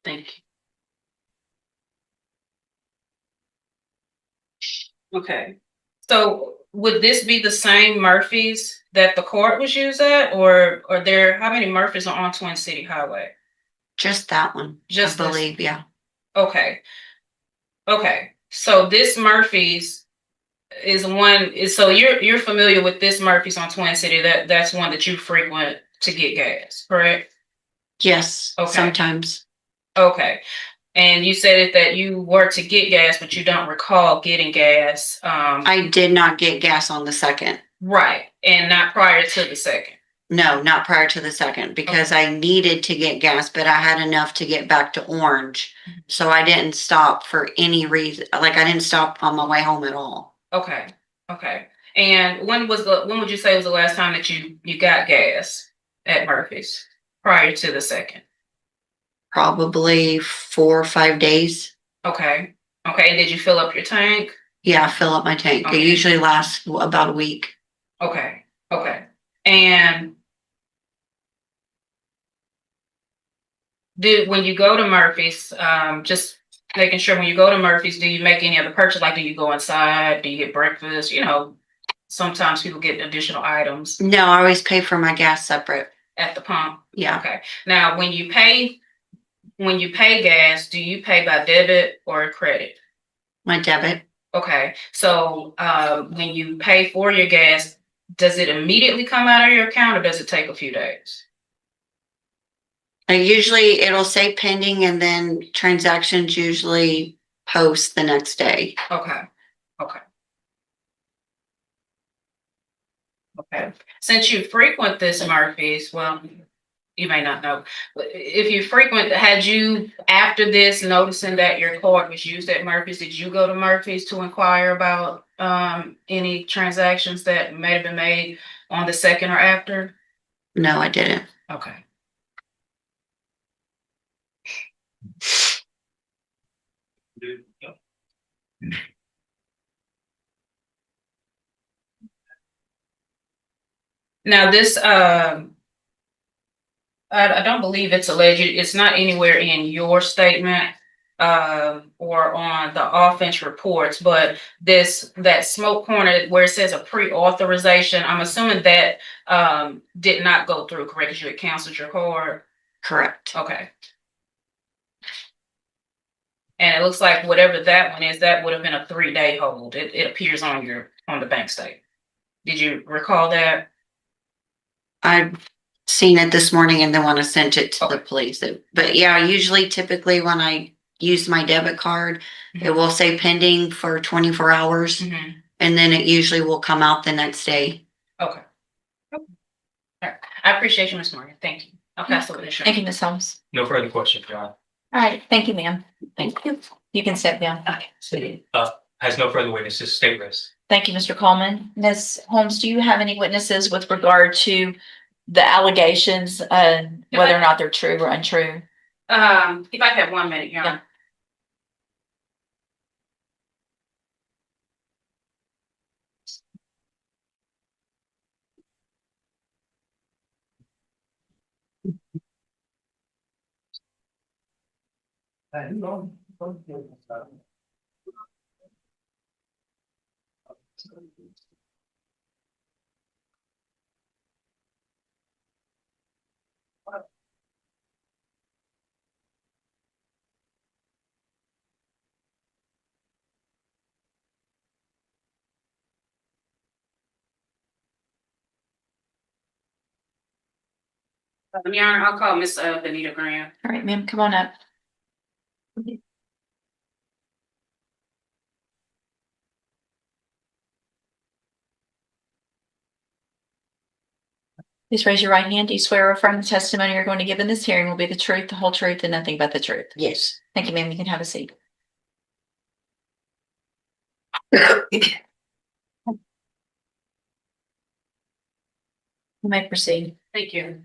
Thank you. Okay, so would this be the same Murphys that the court was used at, or are there, how many Murphys are on Twin City Highway? Just that one, Just I this- believe, yeah. Okay, so this Murphy's so you're familiar with this Murphy's on Twin City, that's one that you frequent to get gas, correct? Yes, Okay. sometimes. Okay. And you said that you were to get gas, but you don't recall getting gas. I did not get gas on the second. Right, and not prior to the second. No, not prior to the second, because I needed to get gas, but I had enough to get back to Orange. So I didn't stop for any reason. Like, I didn't stop on my way home at all. Okay, okay. And when would you say was the last time that you got gas at Murphy's prior to the second? Probably 4 or 5 days. Okay, okay. And did you fill up your tank? Yeah, fill up my tank. It Okay. usually lasts about a week. Okay, okay. And when you go to Murphy's, just making sure when you go to Murphy's, do you make any other purchase? Like, do you go inside? Do you get breakfast? You know, sometimes people get additional items No, I always pay for my gas separate. at the pump. Yeah, Okay. Now, when you pay gas, do you pay by debit or credit? my debit. Okay. So, when you pay for your gas, does it immediately come out of your account or does it take a few days? Usually it'll say pending and then transactions usually post the next day. Okay. Okay. Okay. Since you frequent this Murphy's, well, you may not know, but if you frequent, had you, after this, noticing that your card was used at Murphy's, did you go to Murphy's to inquire about any transactions that may have been made on the second or after? No, I didn't. Okay. Now this, I don't believe it's alleged. It's not anywhere in your statement or on the offense reports, but that smoke corner where it says a pre-authorization, I'm assuming that did not go through, correct? Because you had canceled your card. Correct. Okay. And it looks like whatever that one is, that would have been a 3-day hold. It appears on the bank statement. Did you recall that? I've seen it this morning and then when I sent it to the Okay. police. But yeah, usually typically when I use my debit card, it will say pending for 24 hours Mm-hmm. and then it usually will come out the next day. Okay. All right. I appreciate you, Ms. Morgan. Thank you. I'll pass the witness. Thank you, Ms. Holmes. No further questions, Your Honor. All right, thank you, ma'am. Thank you. You can sit down. Okay. Has no further witnesses, state rest. Thank you, Mr. Coleman. Ms. Holmes, do you have any witnesses with regard to the allegations, whether or not they're true or untrue? If I have 1 minute, Your Honor. Your Honor, I'll call Miss Benita Graham. All right, ma'am, come on up. Please raise your right hand. Do you swear or affirm the testimony you're going to give in this hearing will be the truth, the whole truth, and nothing but the truth? Yes. Thank you, ma'am. You can have a seat. You may proceed. Thank you.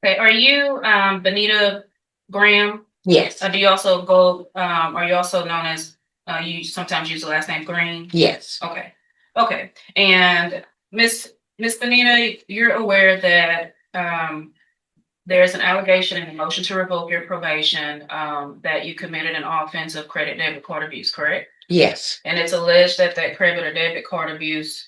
Okay, are you Benita Graham? Yes. Do you also go, are you also known as, you sometimes use the last name Green? Yes. Okay, okay. And Miss Benita, you're aware that there's an allegation in the motion to revoke your probation that you committed an offense of credit debit card abuse, correct? Yes. And it's alleged that credit or debit card abuse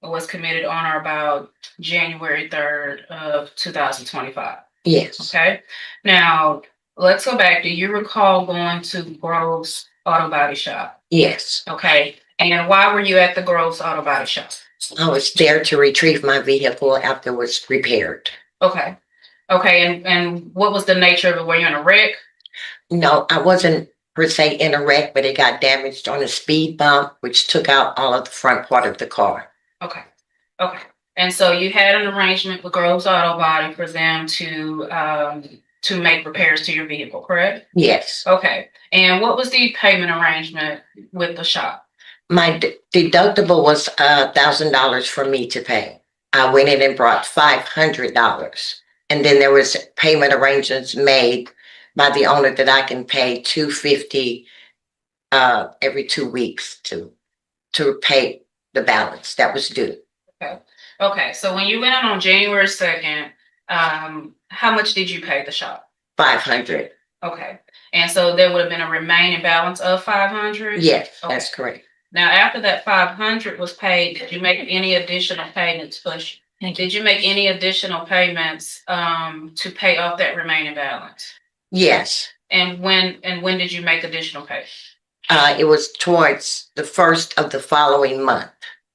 was committed on or about January 3rd of 2025. Yes. Okay. Now let's go back. Do you recall going to Grove's Auto Body Shop? Yes. Okay. And why were you at the Grove's Auto Body Shop? I was there to retrieve my vehicle after it was repaired. Okay. Okay, and what was the nature of it? Were you in a wreck? No, I wasn't per se in a wreck, but it got damaged on a speed bump, which took out all of the front part of the car. Okay, okay. And so you had an arrangement with Groves Auto Body for them to make repairs to your vehicle, correct? Yes. Okay, and what was the payment arrangement with the shop? My deductible was $1,000 for me to pay. I went in and brought $500. And then there was payment arrangements made by the owner that I can pay $250 every 2 weeks to pay the balance that was due. Okay, so when you went in on January 2nd, how much did you pay the shop? $500. Okay, and so there would have been a remaining balance of 500? Yes, Okay. that's correct. Now, after that 500 was paid, did you make any additional payments? Did you make any additional payments to pay off that remaining balance? Yes. And when did you make additional payments? It was towards the first of the following month.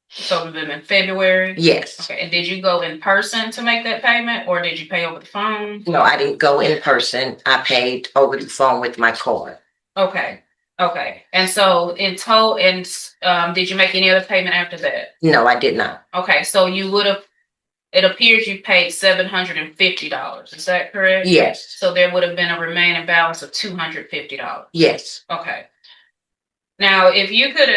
So it would have been February? Yes. Okay, and did you go in person to make that payment, or did you pay over the phone? No, I didn't go in person. I paid over the phone with my card. Okay, okay. And so in total, did you make any other payment after that? No, I did not. Okay, so you would have, it appears you paid $750. Is that correct? Yes. So there would have been a remaining balance of $250. Yes. Okay. Now, if you could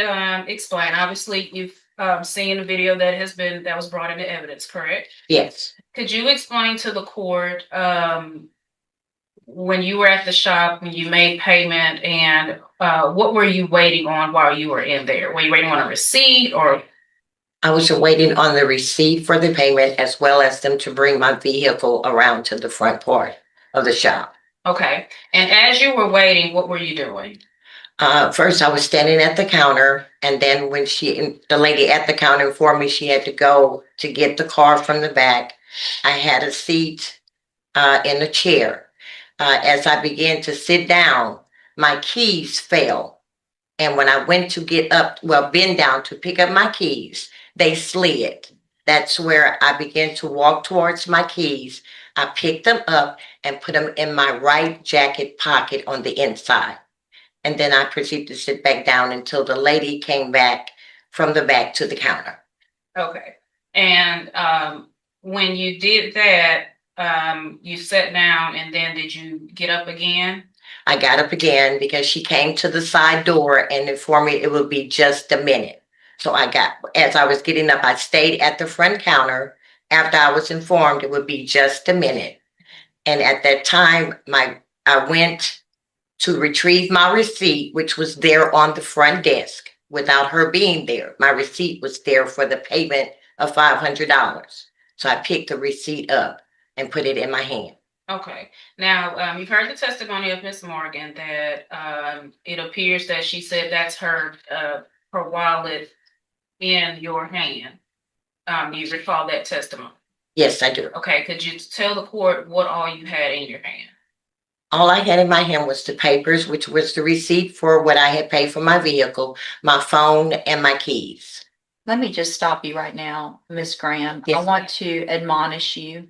explain, obviously you've seen a video that was brought into evidence, correct? Yes. Could you explain to the court when you were at the shop, when you made payment, and what were you waiting on while you were in there? Were you waiting on a receipt or? I was waiting on the receipt for the payment as well as them to bring my vehicle around to the front part of the shop. Okay. And as you were waiting, what were you doing? First, I was standing at the counter, and then when the lady at the counter informed me she had to go to get the car from the back, I had a seat in a chair. As I began to sit down, my keys fell. And when I went to bend down to pick up my keys, they slid. That's where I began to walk towards my keys. I picked them up and put them in my right jacket pocket on the inside. And then I proceeded to sit back down until the lady came back from the back to the counter. Okay. And when you did that, you sat down, and then did you get up again? I got up again because she came to the side door and informed me it would be just a minute. So as I was getting up, I stayed at the front counter after I was informed it would be just a minute. And at that time, I went to retrieve my receipt, which was there on the front desk without her being there. My receipt was there for the payment of $500. So I picked the receipt up and put it in my hand. Okay. Now, you've heard the testimony of Miss Morgan that it appears that she said that's her wallet in your hand. You recall that testimony? Yes, I do. Okay. Could you tell the court what all you had in your hand? All I had in my hand was the papers, which was the receipt for what I had paid for my vehicle, my phone, and my keys. Let me just stop you right now, Miss Graham. Yes, I want to admonish you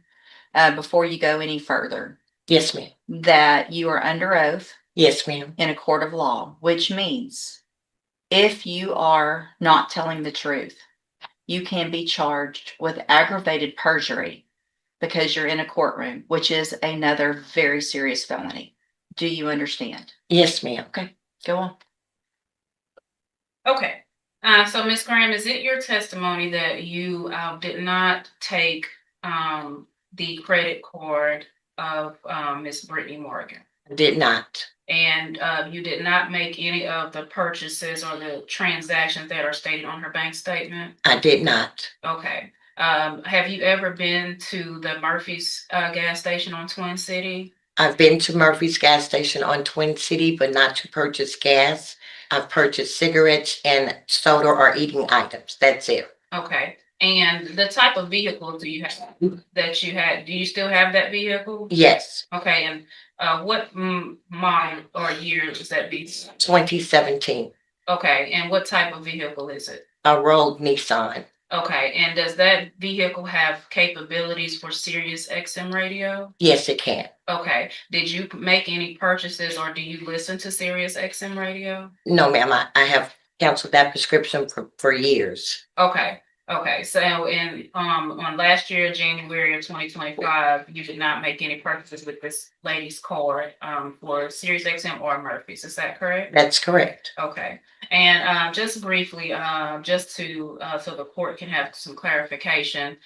before you go any further Yes, ma'am. that you are under oath Yes, ma'am. in a court of law, which means if you are not telling the truth, you can be charged with aggravated perjury because you're in a courtroom, which is another very serious felony. Do you understand? Yes, ma'am. Okay, go on. Okay. So Ms. Graham, is it your testimony that you did not take the credit card of Ms. Brittany Morgan? Did not. And you did not make any of the purchases or the transactions that are stated on her bank statement? I did not. Okay. Have you ever been to the Murphy's gas station on Twin City? I've been to Murphy's gas station on Twin City, but not to purchase gas. I've purchased cigarettes and soda or eating items. That's it. Okay. And the type of vehicle do you have that you had? Do you still have that vehicle? Yes, Okay. And what model or year is that vehicle? 2017. Okay. And what type of vehicle is it? A Rogue Nissan. Okay, and does that vehicle have capabilities for Sirius XM radio? Yes, it can. Okay, did you make any purchases or do you listen to Sirius XM radio? No, ma'am, I have canceled that prescription for years. Okay, okay, so on last year, January of 2025, you did not make any purchases with this lady's card, for Sirius XM or Murphy's, is that correct? That's correct. Okay, and just briefly, just to so the court can have some clarification,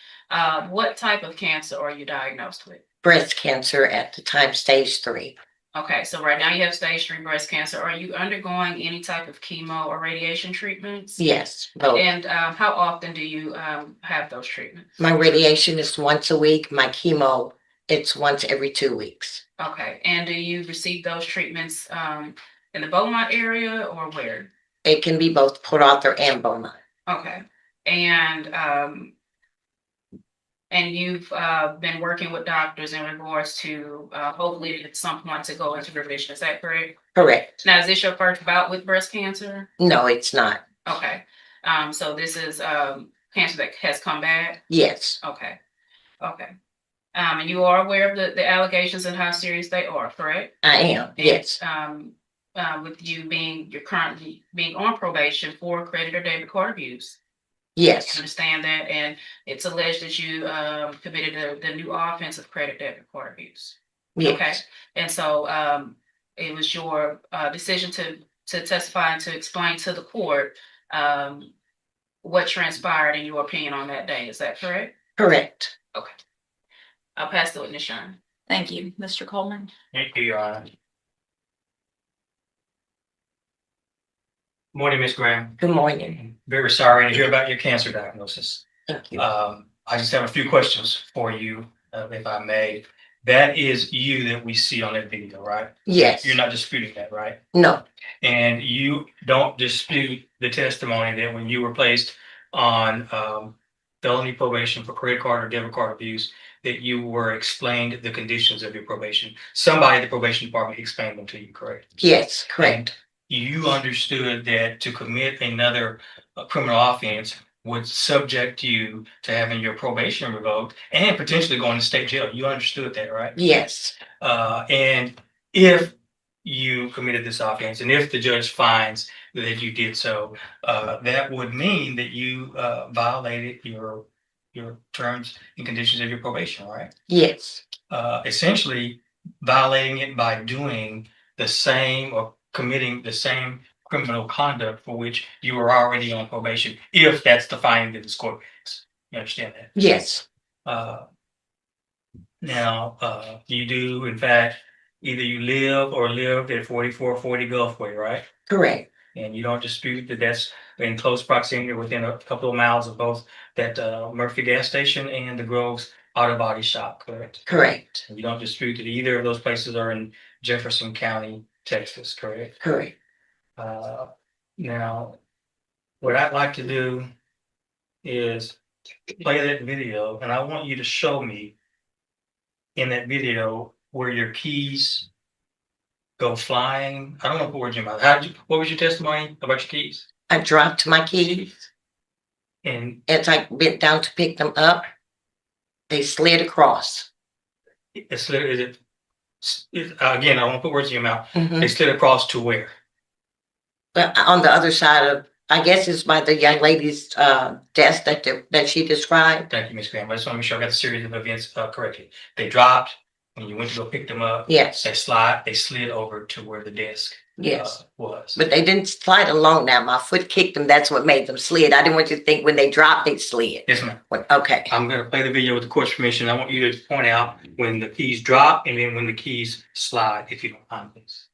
what type of cancer are you diagnosed with? Breast cancer at the time, stage 3. Okay, so right now you have stage 3 breast cancer. Are you undergoing any type of chemo or radiation treatments? Yes, both. And how often do you have those treatments? My radiation is once a week. My chemo, it's once every 2 weeks. Okay, and do you receive those treatments in the Beaumont area or where? It can be both Port Arthur and Beaumont. Okay, and you've been working with doctors in regards to hopefully at some point to go into remission. Is that correct? Correct. Now, is this your first bout with breast cancer? No, it's not. Okay, so this is cancer that has come back. Yes, Okay, okay. And you are aware of the allegations and how serious they are, correct? I am. And, Yes, with you're currently being on probation for credit or debit card abuse. I yes, understand that, and it's alleged that you committed the new offense of credit debit card abuse. Okay, yes, and so it was your decision to testify and to explain to the court what transpired in your opinion on that day. Is that correct? correct. Okay, I'll pass the witness, Sharon. Thank you, Mr. Coleman. Thank you, Your Honor. Morning, Ms. Graham. Good morning. Very sorry to hear about your cancer diagnosis. Thank you. I just have a few questions for you, if I may. That is you that we see on that video, right? Yes. You're not disputing that, right? No, And you don't dispute the testimony that when you were placed on felony probation for credit card or debit card abuse, that you were explained the conditions of your probation. Somebody at the probation department explained them to you, correct? yes, correct. You understood that to commit another criminal offense would subject you to having your probation revoked and potentially going to state jail. You understood that, right? Yes, And if you committed this offense and if the judge finds that you did so, that would mean that you violated your terms and conditions of your probation, right? yes, Essentially violating it by doing the same or committing the same criminal conduct for which you were already on probation, if that's the finding that this court makes. You understand that? yes, Now, you do, in fact, either you live or lived at 4440 Gulfway, right? correct. And you don't dispute that that's in close proximity within a couple of miles of both that Murphy gas station and the Groves Auto Body Shop, correct? Correct. And you don't dispute that either of those places are in Jefferson County, Texas, correct? Correct. Now, what I'd like to do is play that video, and I want you to show me in that video where your keys go flying. I don't know what words in your mouth. What was your testimony about your keys? I dropped my keys. And As I bent down to pick them up, they slid across. again, I don't want to put words in your mouth. Mhm. They slid across to where? But on the other side of, I guess it's by the young lady's desk that she described. Thank you, Ms. Graham. I just want to make sure I got the series of events correctly. They dropped when you went to go pick them up. Yes, They slid over to where the desk yes. was. But they didn't slide along now. My foot kicked them. That's what made them slid. I didn't want you to think when they dropped, they slid. Yes, ma'am. Okay. I'm going to play the video with the court's permission. I want you to point out when the keys drop and then when the keys slide, if you don't mind, please.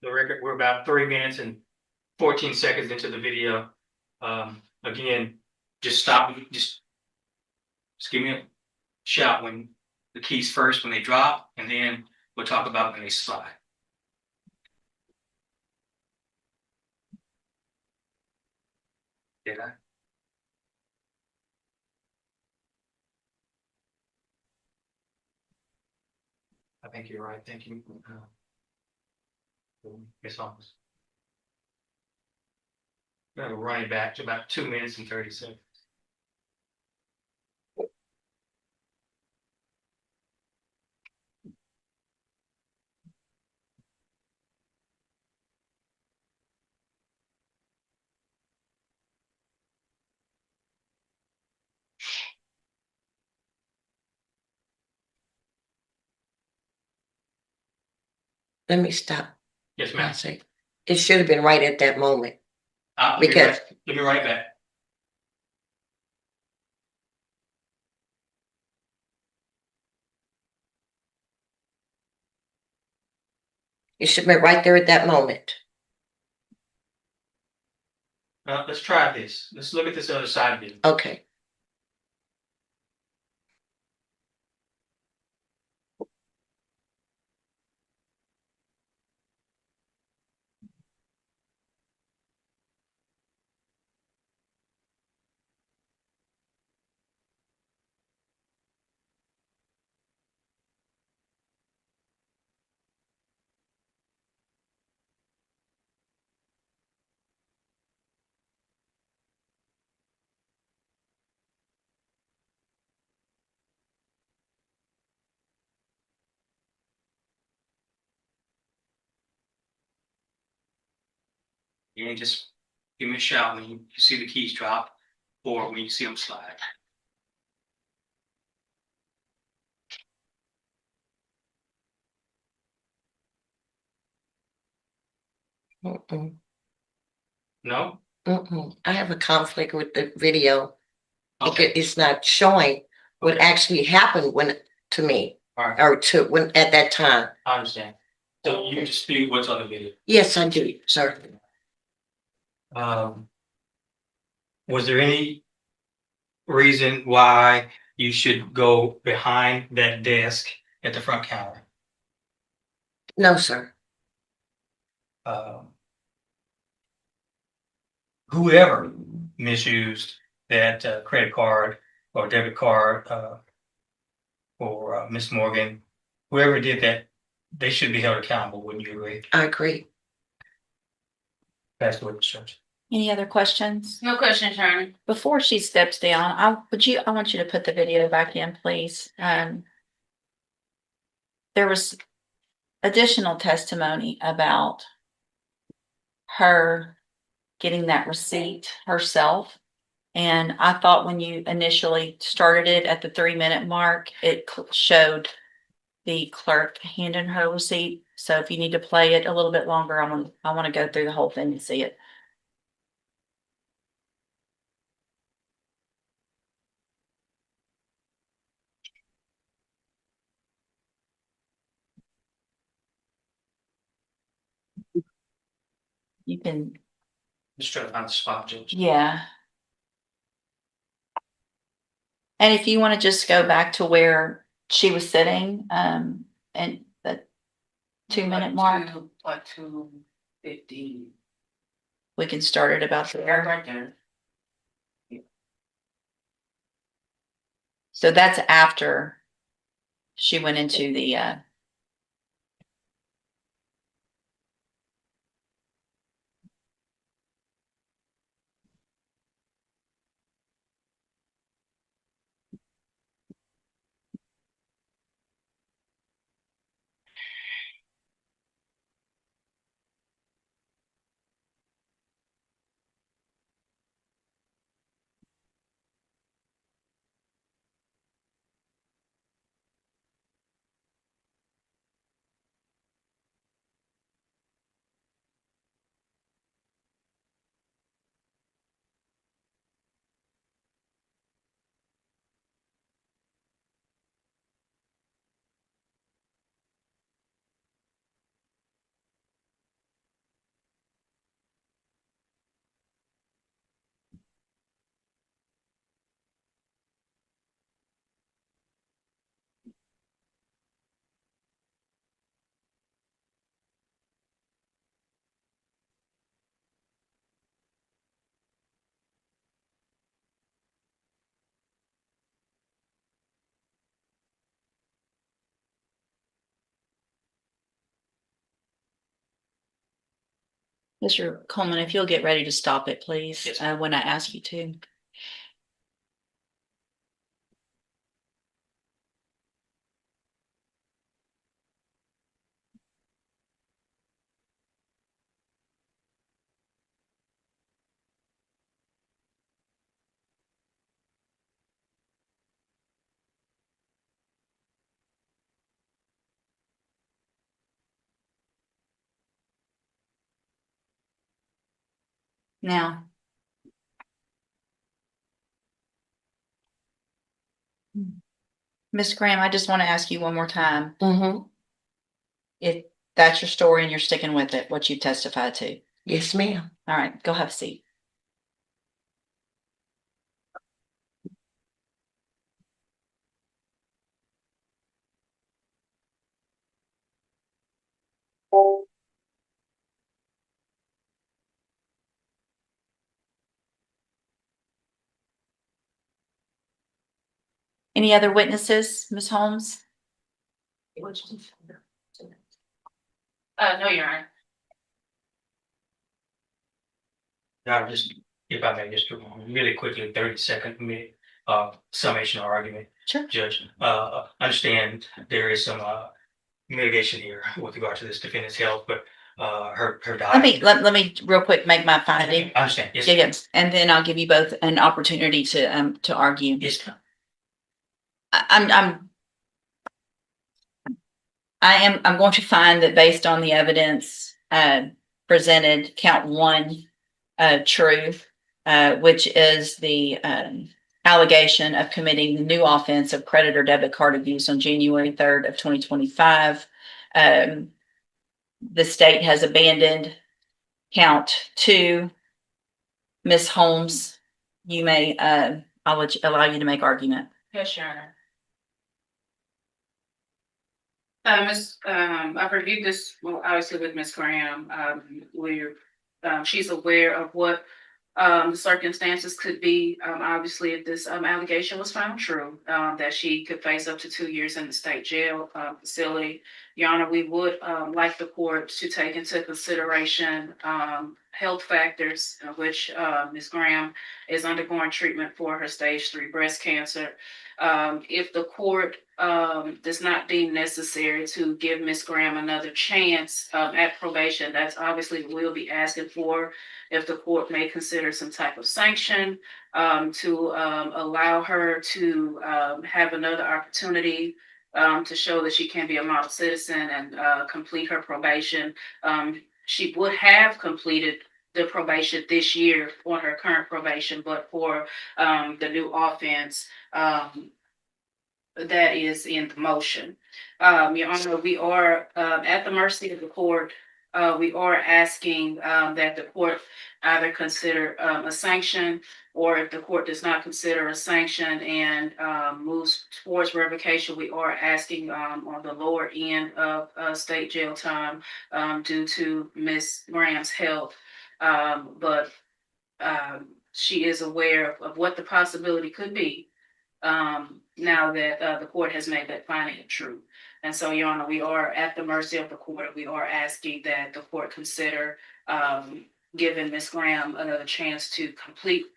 The record, we're about 3 minutes and 14 seconds into the video. Again, just stop, just give me a shout when the keys first, when they drop, and then we'll talk about when they slide. Did I? I think you're right. Thank you. Miss Thomas. We're gonna run it back to about 2 minutes and 30 seconds. Let me stop. Yes, I ma'am. say, it should have been right at that moment. Because- Let me write back. It should have been right there at that moment. Let's try this. Let's look at this other side of it. Okay. And just give me a shout when you see the keys drop or when you see them slide. Mm-mm. No? Mm-mm. I have a conflict with the video. Okay. It's not showing what Okay. actually happened to me All right. or when at that time. I understand. So you dispute what's on the video. Yes, I do, sir. Was there any reason why you should go behind that desk at the front counter? No, sir. Whoever misused that credit card or debit card for Miss Morgan, whoever did that, they should be held accountable. Wouldn't you agree? I agree. That's what the church. Any other questions? No question, Sharon. Before she steps down, I want you to put the video back in, please. There was additional testimony about her getting that receipt herself. And I thought when you initially started it at the 3-minute mark, it showed the clerk handing her receipt. So if you need to play it a little bit longer, I want to go through the whole thing and see it. You can, Just trying to find the spot, Judge. yeah. And if you want to just go back to where she was sitting, and the 2-minute mark, Like 2:15. we can start it about there. Right there. So that's after she went into the, Mr. Coleman, if you'll get ready to stop it, please, Yes. when I ask you to. Now. Ms. Graham, I just want to ask you one more time. Mm-hmm. If that's your story and you're sticking with it, what you testified to. Yes, ma'am. All right, go have a seat. Any other witnesses, Ms. Holmes? No, Your Honor. Now, just, if I may, just really quickly, 30-second summation or argument. Sure. Judge, understand there is some mitigation here with regard to this defendant's health, but her diet. Let me real quick make my finding. I understand, yes. Yeah, yes, and then I'll give you both an opportunity to argue. Yes. I'm going to find that based on the evidence presented, count one true, which is the allegation of committing the new offense of credit or debit card abuse on January 3rd of 2025. The state has abandoned count two. Ms. Holmes, you may, I'll allow you to make argument. Yes, Your Honor. I've reviewed this, well, obviously with Ms. Graham. She's aware of what the circumstances could be. Obviously, if this allegation was found true, that she could face up to 2 years in the state jail facility. Your Honor, we would like the court to take into consideration health factors, which Ms. Graham is undergoing treatment for her stage 3 breast cancer. If the court does not deem necessary to give Ms. Graham another chance at probation, that's obviously what we'll be asking for. If the court may consider some type of sanction to allow her to have another opportunity to show that she can be a model citizen and complete her probation. She would have completed the probation this year on her current probation, but for the new offense that is in the motion. Your Honor, we are at the mercy of the court. We are asking that the court either consider a sanction, or if the court does not consider a sanction and moves towards revocation, we are asking on the lower end of state jail time due to Ms. Graham's health. But she is aware of what the possibility could be now that the court has made that finding true. And so, Your Honor, we are at the mercy of the court. We are asking that the court consider giving Ms. Graham another chance to complete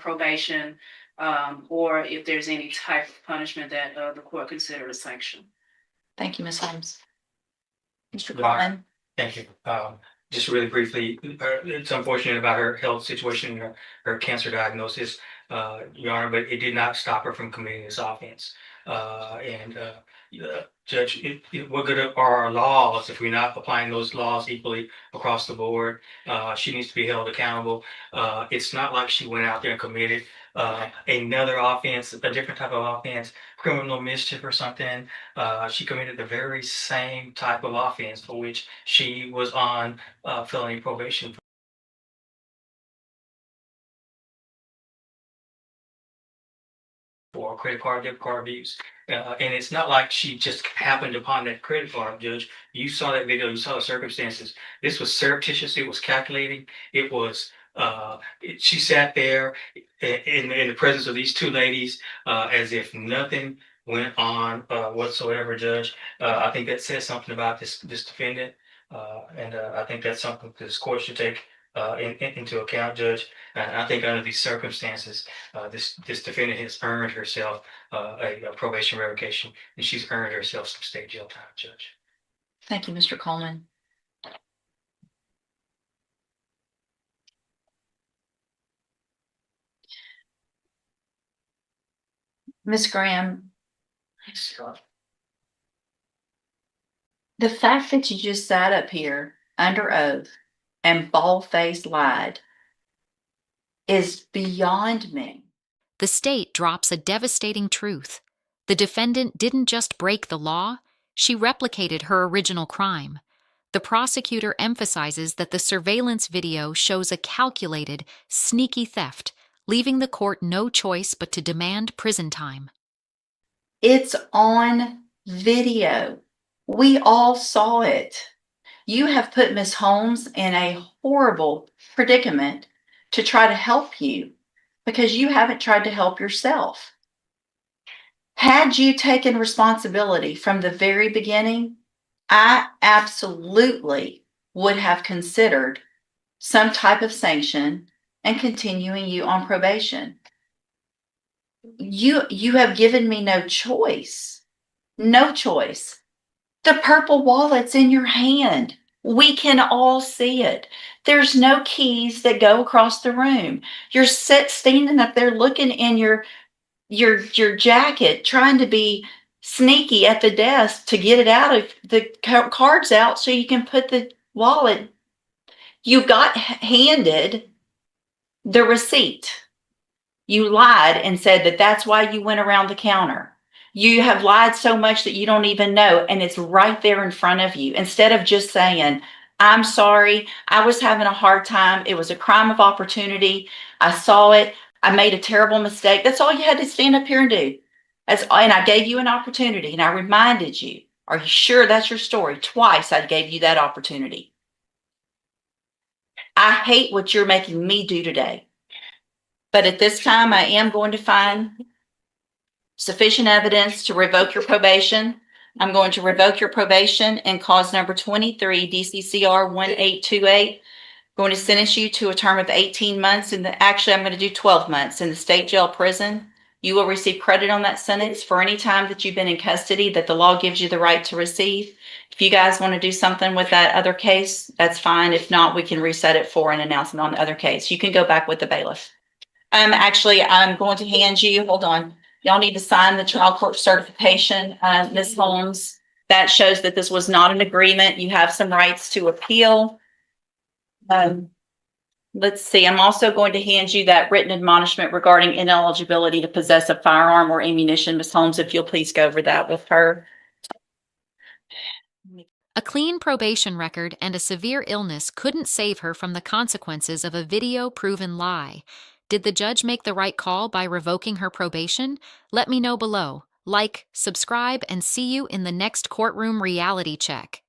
probation, or if there's any type of punishment that the court consider a sanction. Thank you, Ms. Holmes. Mr. Right. Coleman. Thank you. Just really briefly, it's unfortunate about her health situation, her cancer diagnosis, Your Honor, but it did not stop her from committing this offense. Judge, what good are our laws if we're not applying those laws equally across the board? She needs to be held accountable. It's not like she went out there and committed another offense, a different type of offense, criminal mischief or something. She committed the very same type of offense for which she was on felony probation for credit card, debit card abuse. And it's not like she just happened upon that credit card, Judge. You saw that video, you saw the circumstances. This was surreptitious, it was calculating, it was she sat there in the presence of these two ladies as if nothing went on whatsoever, Judge. I think that says something about this defendant. I think that's something this court should take into account, Judge. And I think under these circumstances, this defendant has earned herself a probation revocation, and she's earned herself some state jail time, Judge. Thank you, Mr. Coleman. Ms. Graham, the fact that you just sat up here under oath and bald-faced lied is beyond me. The state drops a devastating truth. The defendant didn't just break the law, she replicated her original crime. The prosecutor emphasizes that the surveillance video shows a calculated, sneaky theft, leaving the court no choice but to demand prison time. It's on video. We all saw it. You have put Ms. Holmes in a horrible predicament to try to help you because you haven't tried to help yourself. Had you taken responsibility from the very beginning, I absolutely would have considered some type of sanction and continuing you on probation. You have given me no choice. No choice. The purple wallet's in your hand. We can all see it. There's no keys that go across the room. You're standing up there looking in your jacket, trying to be sneaky at the desk to get it out of the cards out so you can put the wallet. You got handed the receipt. You lied and said that that's why you went around the counter. You have lied so much that you don't even know, and it's right there in front of you. Instead of just saying, I'm sorry, I was having a hard time. It was a crime of opportunity. I saw it. I made a terrible mistake. That's all you had to stand up here and do. And I gave you an opportunity, and I reminded you, are you sure that's your story? Twice I gave you that opportunity. I hate what you're making me do today. But at this time, I am going to find sufficient evidence to revoke your probation. I'm going to revoke your probation in cause number 23, DCCR 1828. Going to sentence you to a term of 18 months. Actually, I'm going to do 12 months in the state jail prison. You will receive credit on that sentence for any time that you've been in custody that the law gives you the right to receive. If you guys want to do something with that other case, that's fine. If not, we can reset it for an announcement on the other case. You can go back with the bailiff. Actually, I'm going to hand you, hold on. Y'all need to sign the trial court certification, Ms. Holmes. That shows that this was not an agreement. You have some rights to appeal. Let's see. I'm also going to hand you that written admonishment regarding ineligibility to possess a firearm or ammunition. Ms. Holmes, if you'll please go over that with her. A clean probation record and a severe illness couldn't save her from the consequences of a video-proven lie. Did the judge make the right call by revoking her probation? Let me know below. Like, subscribe, and see you in the next courtroom reality check.